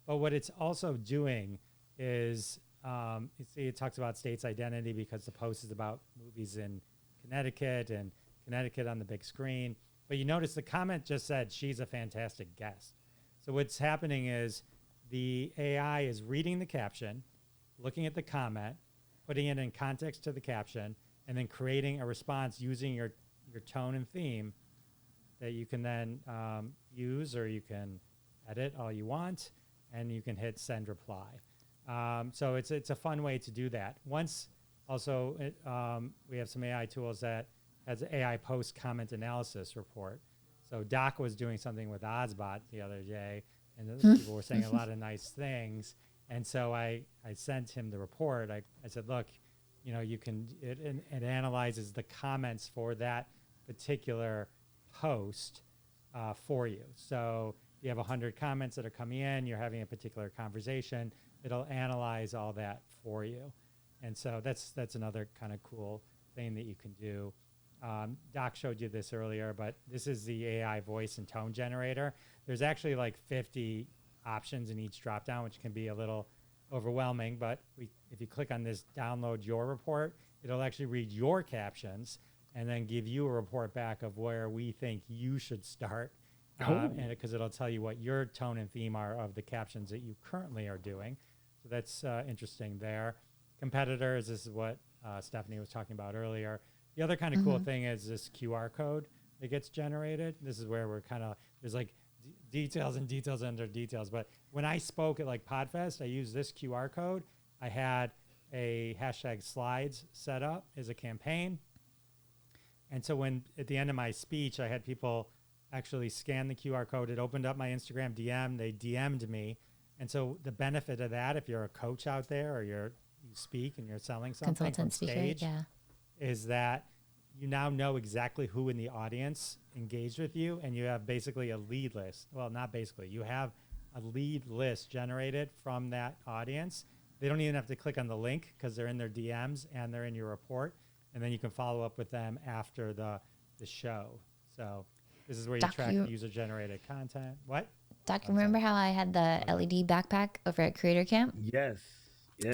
But what it's also doing is, you see, it talks about state's identity because the post is about movies in Connecticut and Connecticut on the big screen. But you notice the comment just said, she's a fantastic guest. So what's happening is the AI is reading the caption, looking at the comment, putting it in context to the caption, and then creating a response using your tone and theme that you can then use, or you can edit all you want, and you can hit send reply. So it's a fun way to do that. We have some AI tools that has an AI post comment analysis report. So Doc was doing something with Ozbot the other day, and people were saying a lot of nice things. And so I sent him the report. I said, look, it analyzes the comments for that particular post for you. So you have 100 comments that are coming in, you're having a particular conversation, it'll analyze all that for you. And so that's another kind of cool thing that you can do. Doc showed you this earlier, but this is the AI voice and tone generator. There's actually like 50 options in each dropdown, which can be a little overwhelming, but if you click on this download your report, it'll actually read your captions and then give you a report back of where we think you should start. And because it'll tell you what your tone and theme are of the captions that you currently are doing. So that's interesting there. Competitors, this is what Stephanie was talking about earlier. The other kind of cool thing is this QR code that gets generated. This is where we're kind of, there's like details and details under details. But when I spoke at like Podfest, I used this QR code. I had a hashtag slides set up as a campaign. And so when at the end of my speech, I had people actually scan the QR code. It opened up my Instagram DM. They DM'd me. And so the benefit of that, if you're a coach out there or you speak and you're selling something on stage, is that you now know exactly who in the audience engaged with you, and you have basically a lead list. Well, not basically. You have a lead list generated from that audience. They don't even have to click on the link because they're in their DMs and they're in your report, and then you can follow up with them after the show. So this is where you track user-generated content. What? Doc, remember how I had the LED backpack over at Creator Camp? Yes.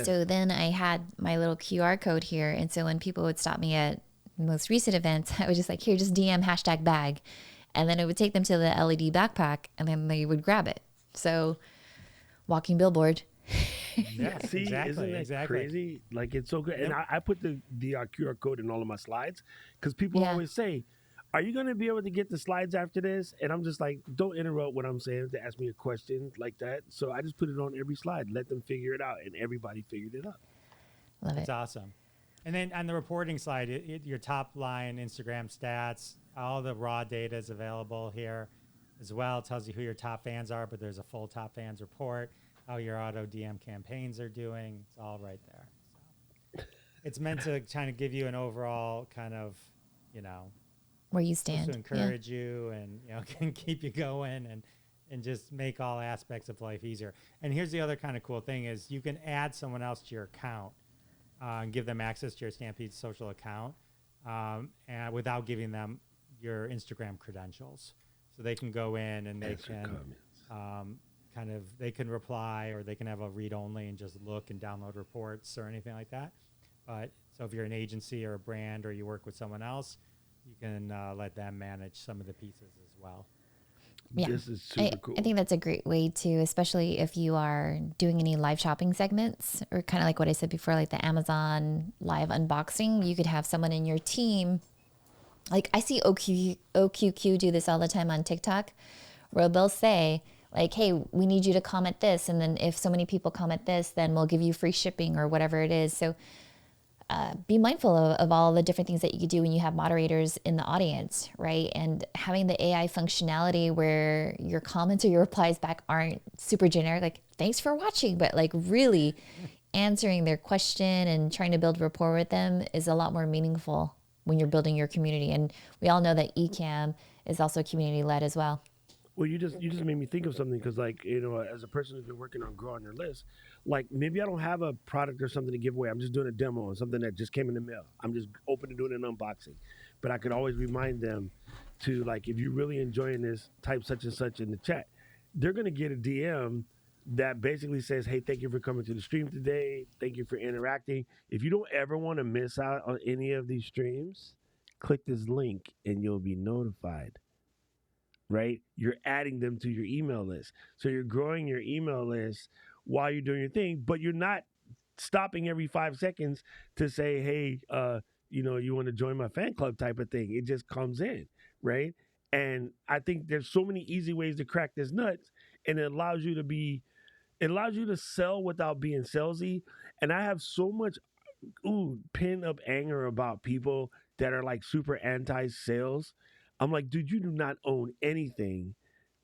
So then I had my little QR code here. And so when people would stop me at most recent events, I was just like, here, just DM hashtag bag. And then it would take them to the LED backpack and then they would grab it. So walking billboard. Yeah, see, isn't that crazy? Like, it's so good. And I put the QR code in all of my slides because people always say, are you going to be able to get the slides after this? And I'm just like, don't interrupt what I'm saying to ask me a question like that. So I just put it on every slide, let them figure it out. And everybody figured it out. Love it. That's awesome. And then on the reporting slide, your top line Instagram stats, all the raw data is available here as well. It tells you who your top fans are, but there's a full top fans report, how your auto DM campaigns are doing. It's all right there. So it's meant to kind of give you an overall kind of, where you stand, to encourage you and can keep you going and just make all aspects of life easier. And here's the other kind of cool thing is you can add someone else to your account and give them access to your Stampede social account, and without giving them your Instagram credentials. So they can go in and they can they can reply, or they can have a read only and just look and download reports or anything like that. But so if you're an agency or a brand, or you work with someone else, you can let them manage some of the pieces as well. Yeah. This is super cool. I think that's a great way to, especially if you are doing any live shopping segments, or kind of like what I said before, like the Amazon live unboxing. You could have someone in your team. Like I see OQQ do this all the time on TikTok, where they'll say like, hey, we need you to comment this. And then if so many people comment this, then we'll give you free shipping or whatever it is. So be mindful of all the different things that you could do when you have moderators in the audience, right? And having the AI functionality where your comments or your replies back aren't super generic, like thanks for watching, but like really answering their question and trying to build rapport with them is a lot more meaningful when you're building your community. And we all know that Ecamm is also community led as well. Well, you just made me think of something, because like, you know, as a person who's been working on growing your list, like maybe I don't have a product or something to give away. I'm just doing a demo on something that just came in the mail. I'm just open to doing an unboxing, but I could always remind them to, like, if you're really enjoying this, type such and such in the chat. They're gonna get a DM that basically says, hey, thank you for coming to the stream today. Thank you for interacting. If you don't ever want to miss out on any of these streams, click this link and you'll be notified. Right? You're adding them to your email list. So you're growing your email list while you're doing your thing, but you're not stopping every 5 seconds to say, hey, you know, you want to join my fan club type of thing. It just comes in, right? And I think there's so many easy ways to crack this nuts, and it allows you to sell without being salesy. And I have so much pin up anger about people that are like super anti-sales. I'm like, dude, you do not own anything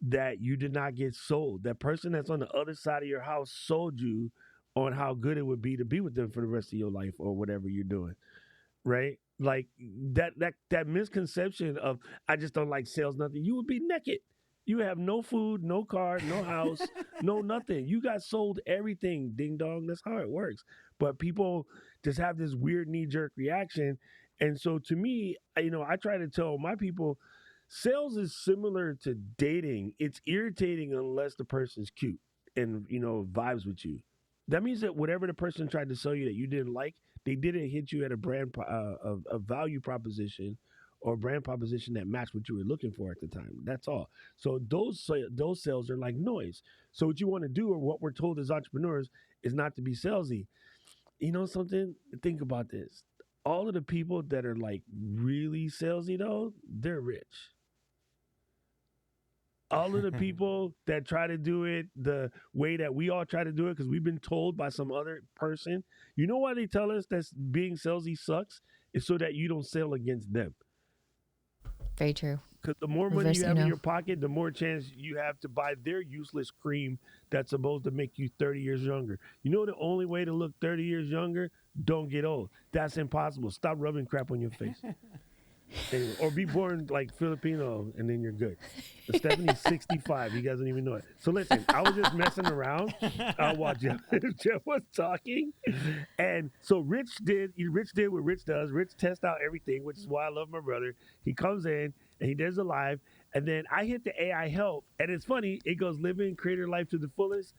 that you did not get sold. That person that's on the other side of your house sold you on how good it would be to be with them for the rest of your life or whatever you're doing, right? Like that misconception of, I just don't like sales, nothing. You would be naked. You have no food, no car, no house, no nothing. You got sold everything, ding dong. That's how it works. But people just have this weird knee-jerk reaction. And so to me, you know, I try to tell my people, sales is similar to dating. It's irritating unless the person's cute and, you know, vibes with you. That means that whatever the person tried to sell you that you didn't like, they didn't hit you at a value proposition or a brand proposition that matched what you were looking for at the time. That's all. So those sales are like noise. So what you want to do, or what we're told as entrepreneurs, is not to be salesy. You know something? Think about this. All of the people that are like really salesy though, they're rich. All of the people that try to do it the way that we all try to do it, because we've been told by some other person, you know why they tell us that being salesy sucks? Is so that you don't sell against them. Very true. Because the more money you have in your pocket, the more chance you have to buy their useless cream that's supposed to make you 30 years younger. You know the only way to look 30 years younger? Don't get old. That's impossible. Stop rubbing crap on your face. Anyway, or be born like Filipino and then you're good. Stephanie's 65. You guys don't even know it. So listen, I was just messing around while Jeff was talking. And so Rich did what Rich does. Rich tests out everything, which is why I love my brother. He comes in and he does a live. And then I hit the AI help. And it's funny. It goes living, creator life to the fullest.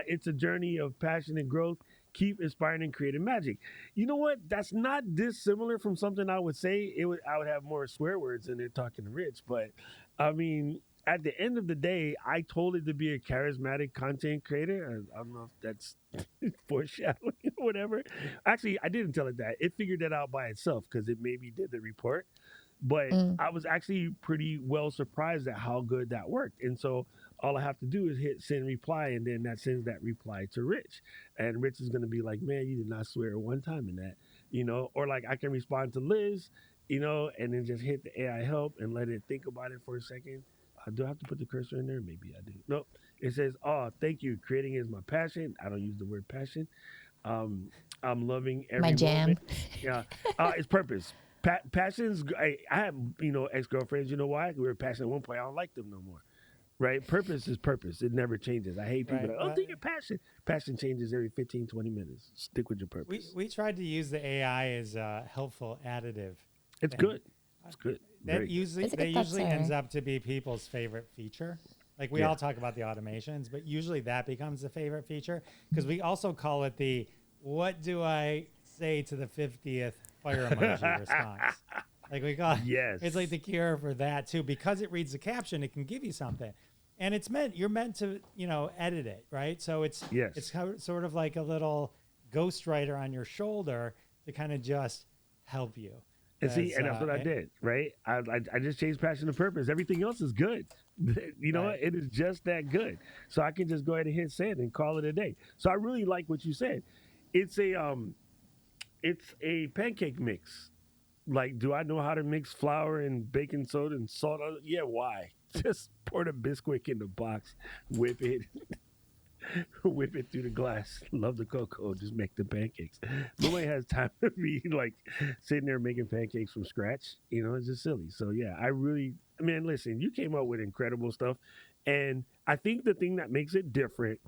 It's a journey of passion and growth. Keep inspiring and creating magic. You know what? That's not dissimilar from something I would say. I would have more swear words in there talking to Rich. But I mean, at the end of the day, I told it to be a charismatic content creator. I don't know if that's foreshadowing or whatever. Actually, I didn't tell it that. It figured that out by itself because it maybe did the report. But I was actually pretty well surprised at how good that worked. And so all I have to do is hit send reply, and then that sends that reply to Rich. And Rich is going to be like, man, you did not swear one time in that, you know, or like I can respond to Liz, you know, and then just hit the AI help and let it think about it for a second. Do I have to put the cursor in there? Maybe I do. Nope. It says, oh, thank you. Creating is my passion. I don't use the word passion. I'm loving every my jam. moment. Yeah. It's purpose. Passions, I have, you know, ex-girlfriends. You know why? We were passionate at one point. I don't like them no more. right? Purpose is purpose. It never changes. I hate people Right. like, oh, do your passion. Passion changes every 15, 20 minutes. Stick with your purpose. We tried to use the AI as a helpful additive. It's thing. good. It's good. That Very usually It's a good usually thought, ends sir. up to be people's favorite feature. Like we Yeah. all talk about the automations, but usually that becomes the favorite feature because we also call it the "What do I say to the 50th fire emoji" response. Like we call Yes. it's like the cure for that too because it reads the caption. It can give you something, and you're meant to edit it, right? So it's Yes. sort of like a little ghostwriter on your shoulder to kind of just help you. And see, As, and that's what I did, right? I just changed passion to purpose. Everything else is good. You know Right. what? It is just that good. So I can just go ahead and hit send and call it a day. So I really like what you said. It's a pancake mix. Like, do I know how to mix flour and baking soda and salt? Yeah, why? Just pour the Bisquick in the box, whip it, whip it through the glass. Love the cocoa. Just make the pancakes. Nobody has time to be like sitting there making pancakes from scratch. It's just silly. So yeah, listen, you came up with incredible stuff, and I think the thing that makes it different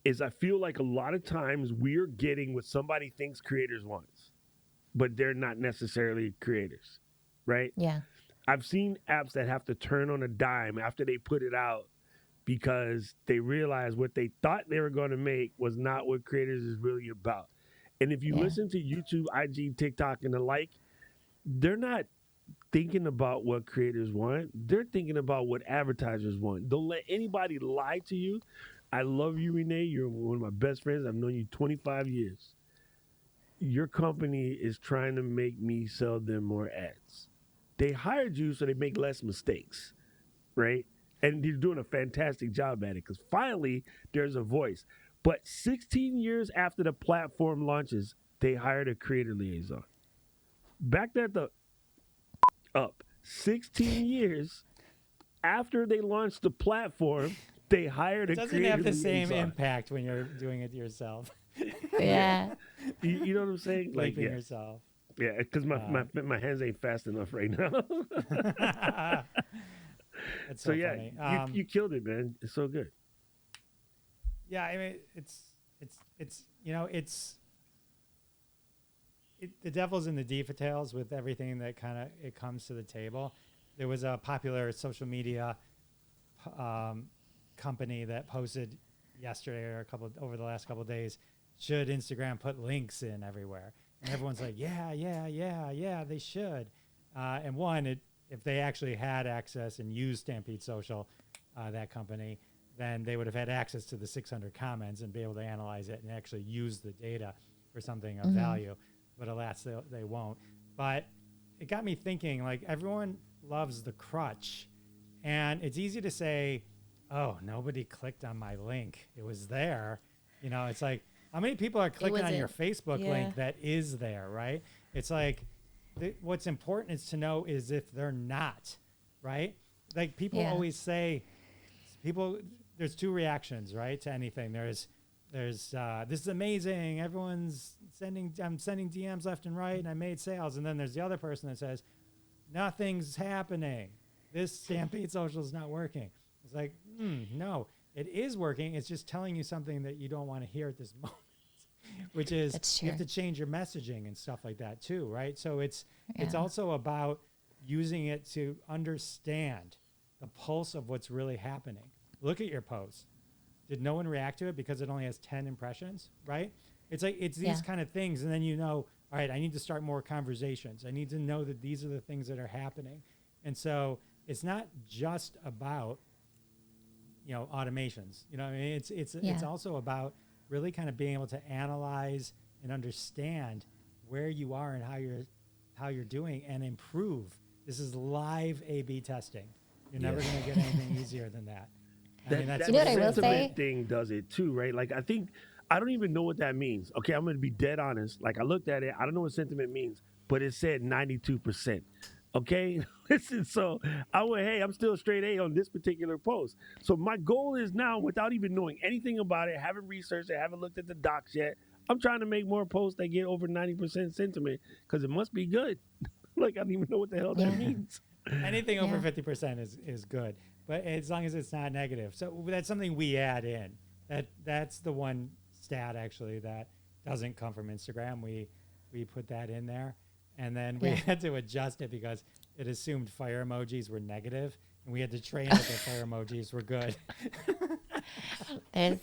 is I feel like a lot of times we're getting what somebody thinks creators want, but they're not necessarily creators, right? Yeah. I've seen apps that have to turn on a dime after they put it out because they realize what they thought they were going to make was not what creators is really about. And if you Yeah. listen to YouTube, IG, TikTok, and the like, they're not thinking about what creators want. They're thinking about what advertisers want. Don't let anybody lie to you. I love you, Renee. You're one of my best friends. I've known you 25 years. Your company is trying to make me sell them more ads. They hired you so they make less mistakes, right? And you're doing a fantastic job at it because finally there's a voice. But 16 years after the platform launches, they hired a creator liaison. Back that up. 16 years after they launched the platform, they hired It a doesn't creator have the same liaison. impact when you're doing it yourself. Yeah. You know what I'm saying? Like, Bleeping yeah, yourself. yeah, because my hands ain't fast enough right now. It's So so yeah, funny. you killed it, man. It's so good. Yeah, I mean, the devil's in the details with everything that it comes to the table. There was a popular social media company that posted yesterday or over the last couple of days, should Instagram put links in everywhere? And everyone's like, yeah, they should. If they actually had access and used Stampede Social, that company, then they would have had access to the 600 comments and be able to analyze it and actually use the data for something of value. But alas, they won't. But it got me thinking, like, everyone loves the crutch. And it's easy to say, oh, nobody clicked on my link. It was there. It's like, how many people are clicking on your Facebook link that is there, right? It's like, what's important is to know is if they're not, right? Like people always say, there's two reactions, right, to anything. There's this is amazing. I'm sending DMs left and right, and I made sales. And then there's the other person that says, nothing's happening. This Stampede Social is not working. It's like, no, it is working. It's just telling you something that you don't want to hear at this moment, which is you have to change your messaging and stuff like that too, right? So it's also about using it to understand the pulse of what's really happening. Look at your post. Did no one react to it because it only has 10 impressions, right? It's like, it's these kind of things. And then all right, I need to start more conversations. I need to know that these are the things that are happening. And so it's not just about, automations, I mean, it's also about really kind of being able to analyze and understand where you are and how you're doing and improve. This is live A/B testing. You're never going to get anything easier than that. That You know what I will say? thing does it too, right? Like I don't even know what that means. Okay, I'm going to be dead honest. Like I looked at it, I don't know what sentiment means, but it said 92%. Okay, listen. So I went, hey, I'm still straight A on this particular post. So my goal is now, without even knowing anything about it, haven't researched it, haven't looked at the docs yet. I'm trying to make more posts that get over 90% sentiment because it must be good. Like I don't even know what the hell that means. Anything over 50% is good. but as long as it's not negative. So that's something we add in. That's the one stat actually that doesn't come from Instagram. We put that in there, and then we had to adjust it because it assumed fire emojis were negative, and we had to train it that fire emojis were good. There's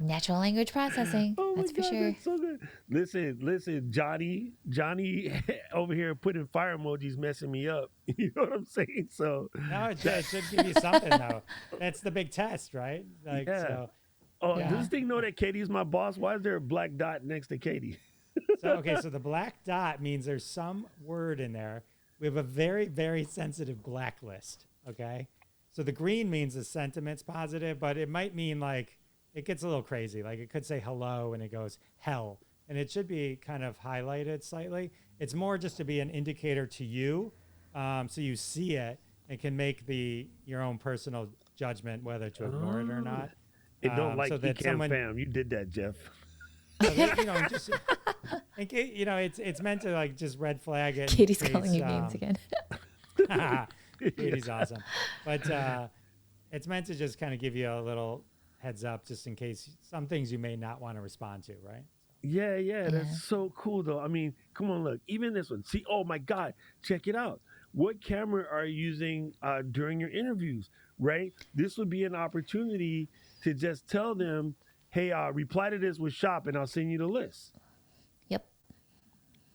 natural language processing. Oh That's my for God, sure. that's so good. Listen, Johnny over here putting fire emojis messing me up. You know what I'm saying? So No, it should give you something though. That's the big test, right? Like, yeah. so, Oh, Yeah. does this thing know that Katie's my boss? Why is there a black dot next to Katie? so the black dot means there's some word in there. We have a very, very sensitive blacklist. Okay. So the green means the sentiment's positive, but it might mean like it gets a little crazy. Like it could say hello and it goes hell. And it should be kind of highlighted slightly. It's more just to be an indicator to you. So you see it and can make your own personal judgment whether to ignore it or not. It don't like so that Ecamm fam. You did that, Jeff. So that, just it's meant to like just red flag it. in Katie's case, calling you names again. Katie's awesome, but it's meant to just kind of give you a little heads up, just in case some things you may not want to respond to, right? Yeah, that's so cool though. I mean, come on, look, even this one. See, oh my God, check it out. What camera are you using during your interviews, right? This would be an opportunity to just tell them, hey, reply to this with shop and I'll send you the list. Yep.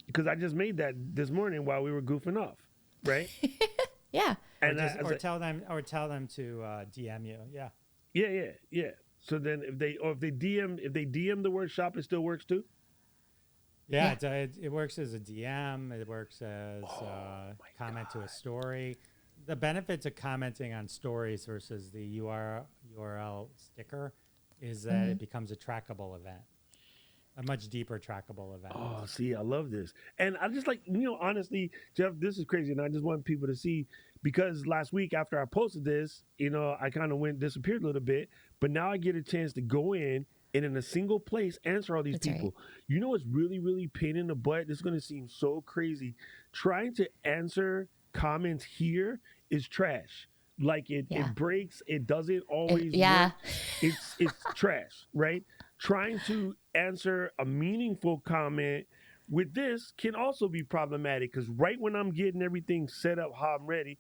Because I just made that this morning while we were goofing off, right? Yeah. And Or tell them to DM you. Yeah. Yeah. So then if they DM the word shop, it still works too? Yeah, it works as a DM. It works as comment to a story. The benefits of commenting on stories versus the URL sticker is that it becomes a trackable event, a much deeper trackable event. Oh, see, I love this. And I just like, honestly, Jeff, this is crazy. And I just want people to see, because last week after I posted this, I kind of disappeared a little bit. But now I get a chance to go in and in a single place answer all these That's people. Right. You know what's really, really pain in the butt? This is going to seem so crazy. Trying to answer comments here is trash. Like it breaks. It doesn't always work. It's trash, right? Trying to answer a meaningful comment with this can also be problematic because right when I'm getting everything set up, how I'm ready,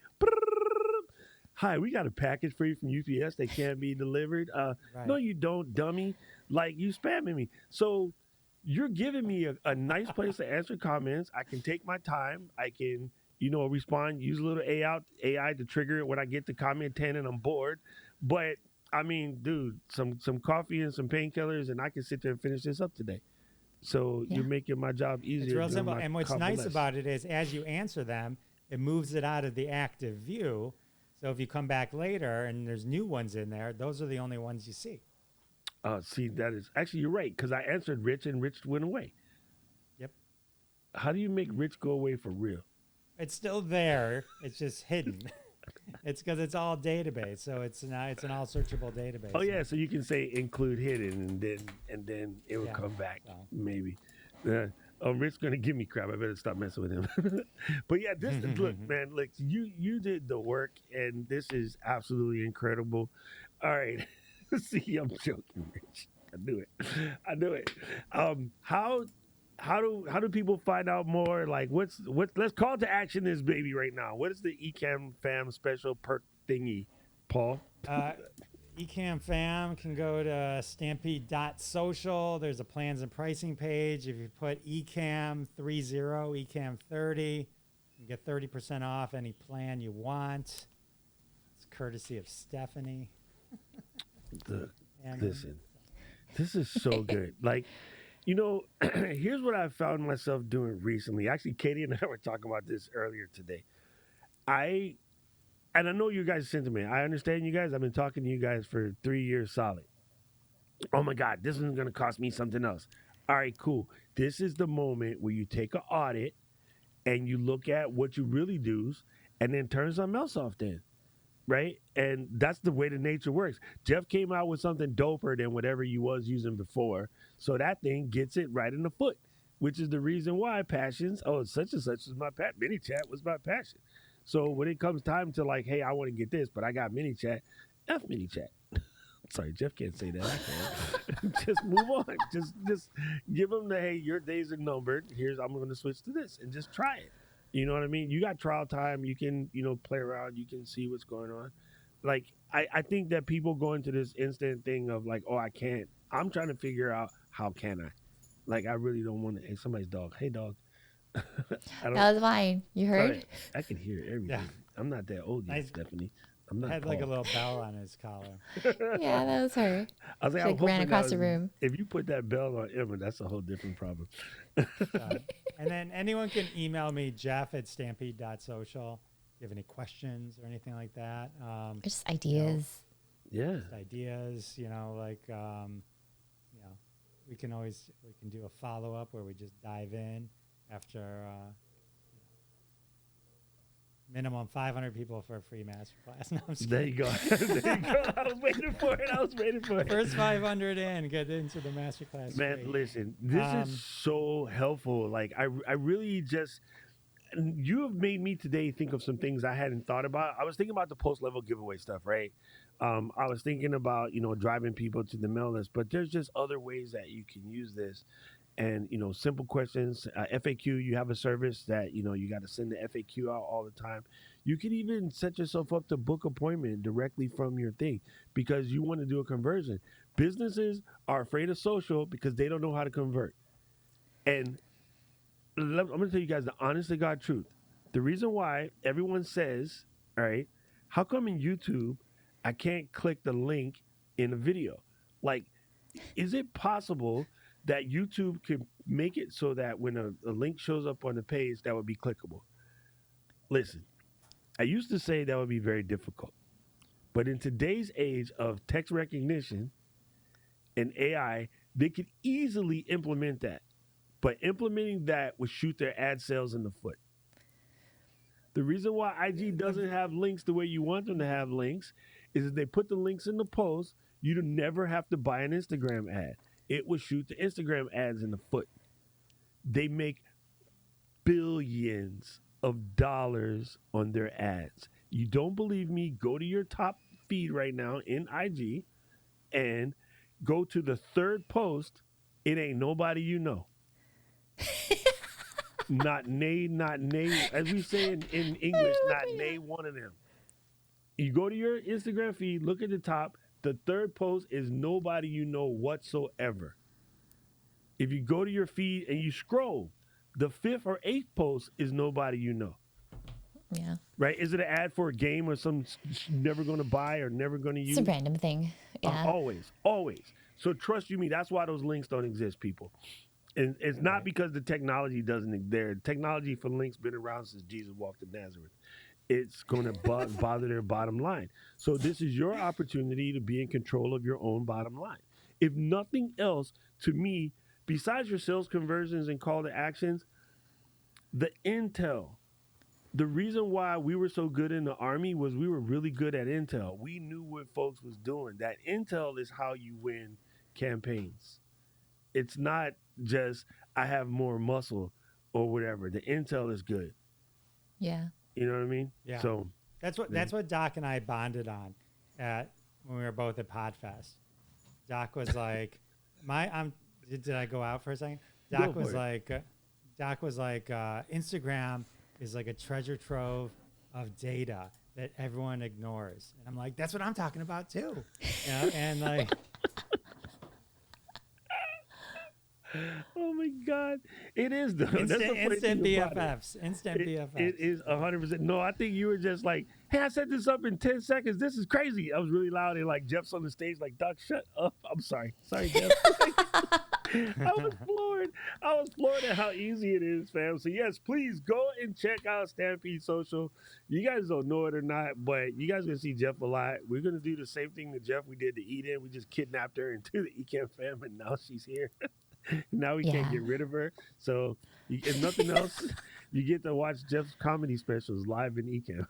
hi, we got a package for you from UPS that can't be delivered. Right. No, you don't, dummy. Like, you spamming me. So you're giving me a nice place to answer comments. I can take my time. I can, respond, use a little AI to trigger it when I get to comment 10 and I'm bored. But, I mean, dude, some coffee and some painkillers, and I can sit there and finish this up today. So you're making my job easier. It's real simple. And what's nice about it is as you answer them, it moves it out of the active view. So if you come back later and there's new ones in there, those are the only ones you see. See, that is actually, you're right, because I answered Rich and Rich went away. Yep. How do you make Rich go away for real? It's still there. It's just hidden. It's because it's all database, so it's an all searchable database. Oh yeah, so you can say include hidden, and then it will come back maybe. Rich gonna give me crap. I better stop messing with him. But yeah, this look, man. Look, you did the work, and this is absolutely incredible. All right, see, I'm joking, Rich. I do it. How do people find out more? Like, what's let's call to action this baby right now. What is the Ecamm fam special perk thingy, Paul? Ecamm fam can go to stampede.social. There's a plans and pricing page. If you put Ecamm 30, Ecamm 30, you can get 30% off any plan you want. It's courtesy of Stephanie. Listen, this is so good. Like, here's what I found myself doing recently. Actually, Katie and I were talking about this earlier today. And I know you guys' sentiment. I understand you guys. I've been talking to you guys for 3 years solid. Oh my God, this is going to cost me something else. All right, cool. This is the moment where you take an audit and you look at what you really do and then turn something else off then, right? And that's the way the nature works. Jeff came out with something doper than whatever you was using before. So that thing gets it right in the foot, which is the reason why passions, such and such is my passion. Minichat was my passion. So when it comes time to like, hey, I want to get this, but I got Minichat, F Minichat. Sorry, Jeff can't say that. I can. Just move on. Just give them the, hey, your days are numbered. I'm going to switch to this and just try it. You know what I mean? You got trial time. You can, play around. You can see what's going on. Like, I think that people go into this instant thing of like, oh, I can't. I'm trying to figure out how can I. Like, I really don't want to. Hey, somebody's dog. Hey, dog. That was mine. You heard? I can hear everything. Yeah. I'm not that old yet, Stephanie. I'm not. Had like a Paul. little bell on his collar. Yeah, that was her. I was like, She I'm like ran hoping across that the was- room. If you put that bell on Emma, that's a whole different problem. And then anyone can email me, jeff@stampede.social. If you have any questions or anything like that. Just ideas. Yeah. Just ideas, we can do a follow-up where we just dive in after minimum 500 people for a free masterclass. No, I'm just There you go. There you go. I was waiting for it. First 500 in, get into the masterclass. Man, free. listen, this is so helpful. Like, I really just, you have made me today think of some things I hadn't thought about. I was thinking about the post-level giveaway stuff, right? I was thinking about, driving people to the mail list, but there's just other ways that you can use this. And, simple questions, FAQ, you have a service that, you got to send the FAQ out all the time. You can even set yourself up to book appointment directly from your thing because you want to do a conversion. Businesses are afraid of social because they don't know how to convert. And I'm going to tell you guys the honest to God truth. The reason why everyone says, all right, how come in YouTube I can't click the link in a video? Like, is it possible that YouTube can make it so that when a link shows up on the page, that would be clickable? Listen, I used to say that would be very difficult. But in today's age of text recognition and AI, they could easily implement that. But implementing that would shoot their ad sales in the foot. The reason why IG doesn't have links the way you want them to have links is that they put the links in the post, you never have to buy an Instagram ad. It will shoot the Instagram ads in the foot. They make billions of dollars on their ads. You don't believe me? Go to your top feed right now in IG and go to the third post. It ain't nobody you know. Not nay, as we say in English, not nay one of them. You go to your Instagram feed, look at the top. The third post is nobody you know whatsoever. If you go to your feed and you scroll, the fifth or eighth post is nobody you know. Yeah. Right? Is it an ad for a game or some never going to buy or never going to use? It's a random thing. Yeah. Always. So trust you me, that's why those links don't exist, people. And it's not because the technology doesn't there. Technology for links been around since Jesus walked in Nazareth. It's going to bother their bottom line. So this is your opportunity to be in control of your own bottom line. If nothing else, to me, besides your sales conversions and call to actions, the intel. The reason why we were so good in the Army was we were really good at intel. We knew what folks was doing. That intel is how you win campaigns. It's not just I have more muscle or whatever. The intel is good. Yeah. You know what I mean? Yeah. So that's what Doc and I bonded on when we were both at Podfest. Doc was like, did I go out for a second? Doc was like, Instagram is like a treasure trove of data that everyone ignores. And I'm like, that's what I'm talking about too. And like, oh my God, it is though. Instant BFFs. It is 100%. No, I think you were just like, hey, I set this up in 10 seconds. This is crazy. I was really loud and like Jeff's on the stage like, Doc, shut up. I'm sorry, Jeff. I was floored at how easy it is, fam. So yes, please go and check out Stampede Social. You guys don't know it or not, but you guys are gonna see Jeff a lot. We're gonna do the same thing to Jeff we did to Eden. We just kidnapped her into the Ecamm fam, and now she's here. Now we can't get rid of her. So if nothing else, you get to watch Jeff's comedy specials live in Ecamm.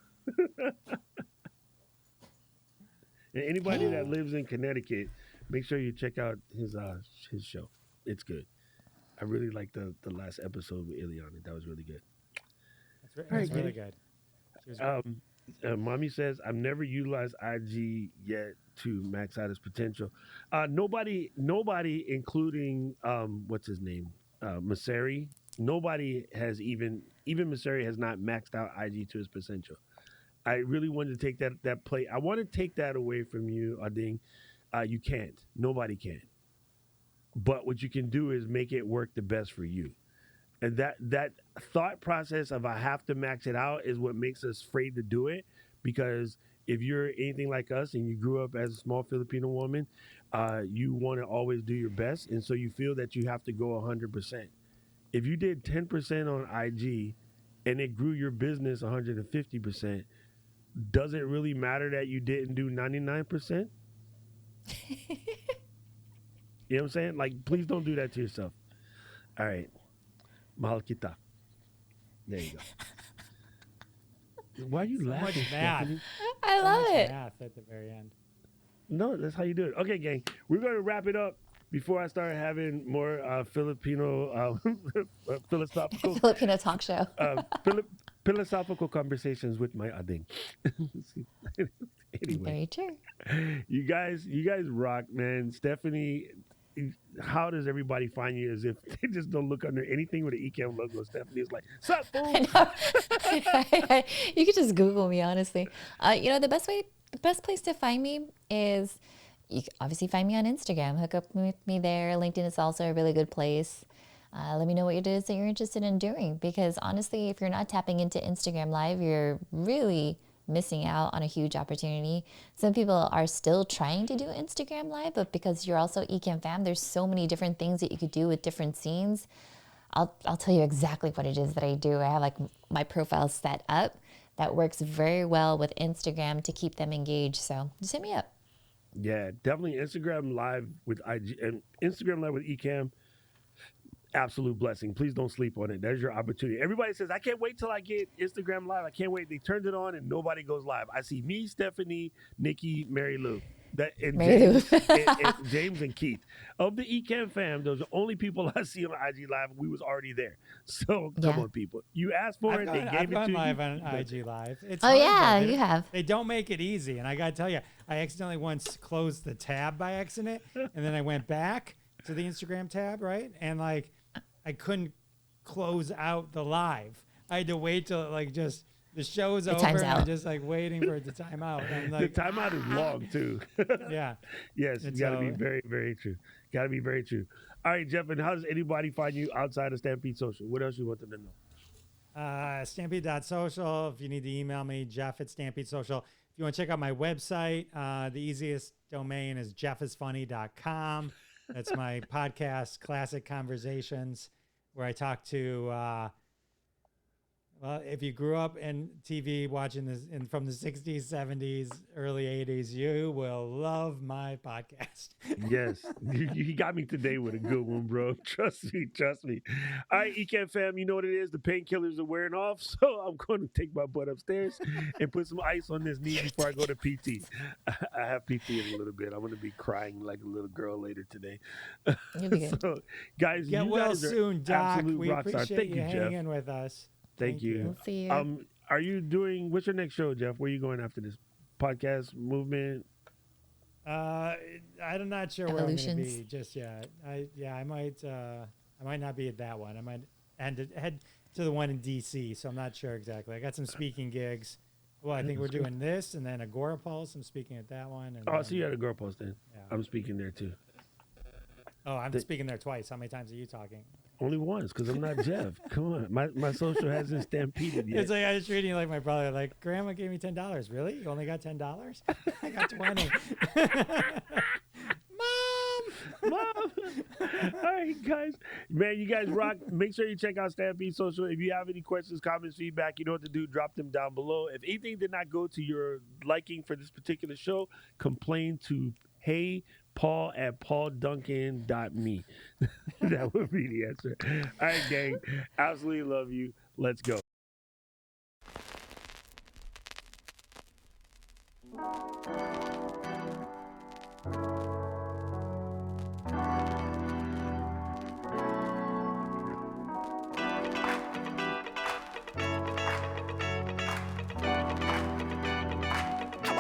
And anybody that lives in Connecticut, make sure you check out his show. It's good. I really liked the last episode with Ileana. That was really good. That's really good. was great. Mommy says I've never utilized IG yet to max out its potential. Nobody, including what's his name, Maseri. Nobody has even Maseri has not maxed out IG to its potential. I really wanted to take that play. I want to take that away from you, Ading. You can't. Nobody can. But what you can do is make it work the best for you. And that thought process of I have to max it out is what makes us afraid to do it. Because if you're anything like us and you grew up as a small Filipino woman, you want to always do your best. And so you feel that you have to go 100%. If you did 10% on IG and it grew your business 150%, does it really matter that you didn't do 99%? You know what I'm saying? Like, please don't do that to yourself. All right. Mahal kita. There you go. Why are you laughing, math. Stephanie? I love it. Math at the very end. No, that's how you do it. Okay, gang. We're going to wrap it up before I start having more Filipino philosophical Filipino talk show. philosophical conversations with my ading. Anyway, Very true. you guys rock, man. Stephanie, how does everybody find you? As if they just don't look under anything with the Ecamm logo. Stephanie's like, "Sup, fool?" You could just Google me, honestly. The best place to find me is you can obviously find me on Instagram. Hook up with me there. LinkedIn is also a really good place. Let me know what it is that you're interested in doing, because honestly, if you're not tapping into Instagram Live, you're really missing out on a huge opportunity. Some people are still trying to do Instagram Live, but because you're also Ecamm fam, there's so many different things that you could do with different scenes. I'll tell you exactly what it is that I do. I have like my profile set up that works very well with Instagram to keep them engaged. So just hit me up. Yeah, definitely Instagram Live with IG and Instagram Live with Ecamm. Absolute blessing. Please don't sleep on it. There's your opportunity. Everybody says, I can't wait till I get Instagram Live. I can't wait. They turned it on and nobody goes live. I see me, Stephanie, Nikki, Mary Lou. James and Keith. Of the Ecamm fam, those are the only people I see on IG Live. We was already there. So come on, people. You asked for it. They gave it to you. I've gone live on IG Live. It's Oh, yeah, you have. They don't make it easy. And I got to tell you, I accidentally once closed the tab by accident. And then I went back to the Instagram tab, right? And like, I couldn't close out the live. I had to wait till like just the show's over and I'm just like waiting for it to time out. I'm like, the timeout is long too. Yeah. Yes, you got to be very, very true. Got to be very true. All right, Jeff, and how does anybody find you outside of Stampede Social? What else you want them to know? Stampede.social. If you need to email me, Jeff at Stampede Social. If you want to check out my website, the easiest domain is jeffisfunny.com. That's my podcast, Classic Conversations, where I talk to, well, if you grew up in TV watching this from the 60s, 70s, early 80s, you will love my podcast. Yes. You got me today with a good one, bro. Trust me. All right, Ecamm fam, you know what it is. The painkillers are wearing off, so I'm going to take my butt upstairs and put some ice on this knee before I go to PT. I have PT in a little bit. I'm going to be crying like a little girl later today. You'll be good. So, guys, Get you well guys are soon, Doc. absolute We rock stars. appreciate Thank you you, hanging Jeff. with us. Thank you. We'll see you. Are you doing, what's your next show, Jeff? Where are you going after this? Podcast, movement? I'm not sure where I'm going to Evolutions. be just yet. I might not be at that one. I might head to the one in DC, so I'm not sure exactly. I got some speaking gigs. Well, I think we're doing this and then Agora Pulse. I'm speaking at that one. And So you're at a girl post then. Yeah. I'm speaking there too. Oh, I'm speaking there twice. How many times are you talking? Only once, because I'm not Jeff. Come on. My social hasn't stampeded yet. It's like I was treating you like my brother. Like, Grandma gave me $10. Really? You only got $10? I got 20. Mom! All right, guys. Man, you guys rock. Make sure you check out Stampede Social. If you have any questions, comments, feedback, you know what to do. Drop them down below. If anything did not go to your liking for this particular show, complain to Paul at paulduncan.me. That would be the answer. All right, gang. Absolutely love you. Let's go.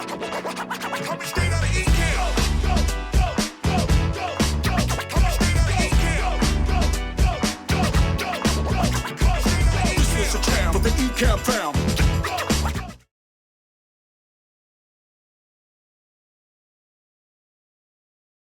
Coming straight out of Ecamm. This is a town with the Ecamm found.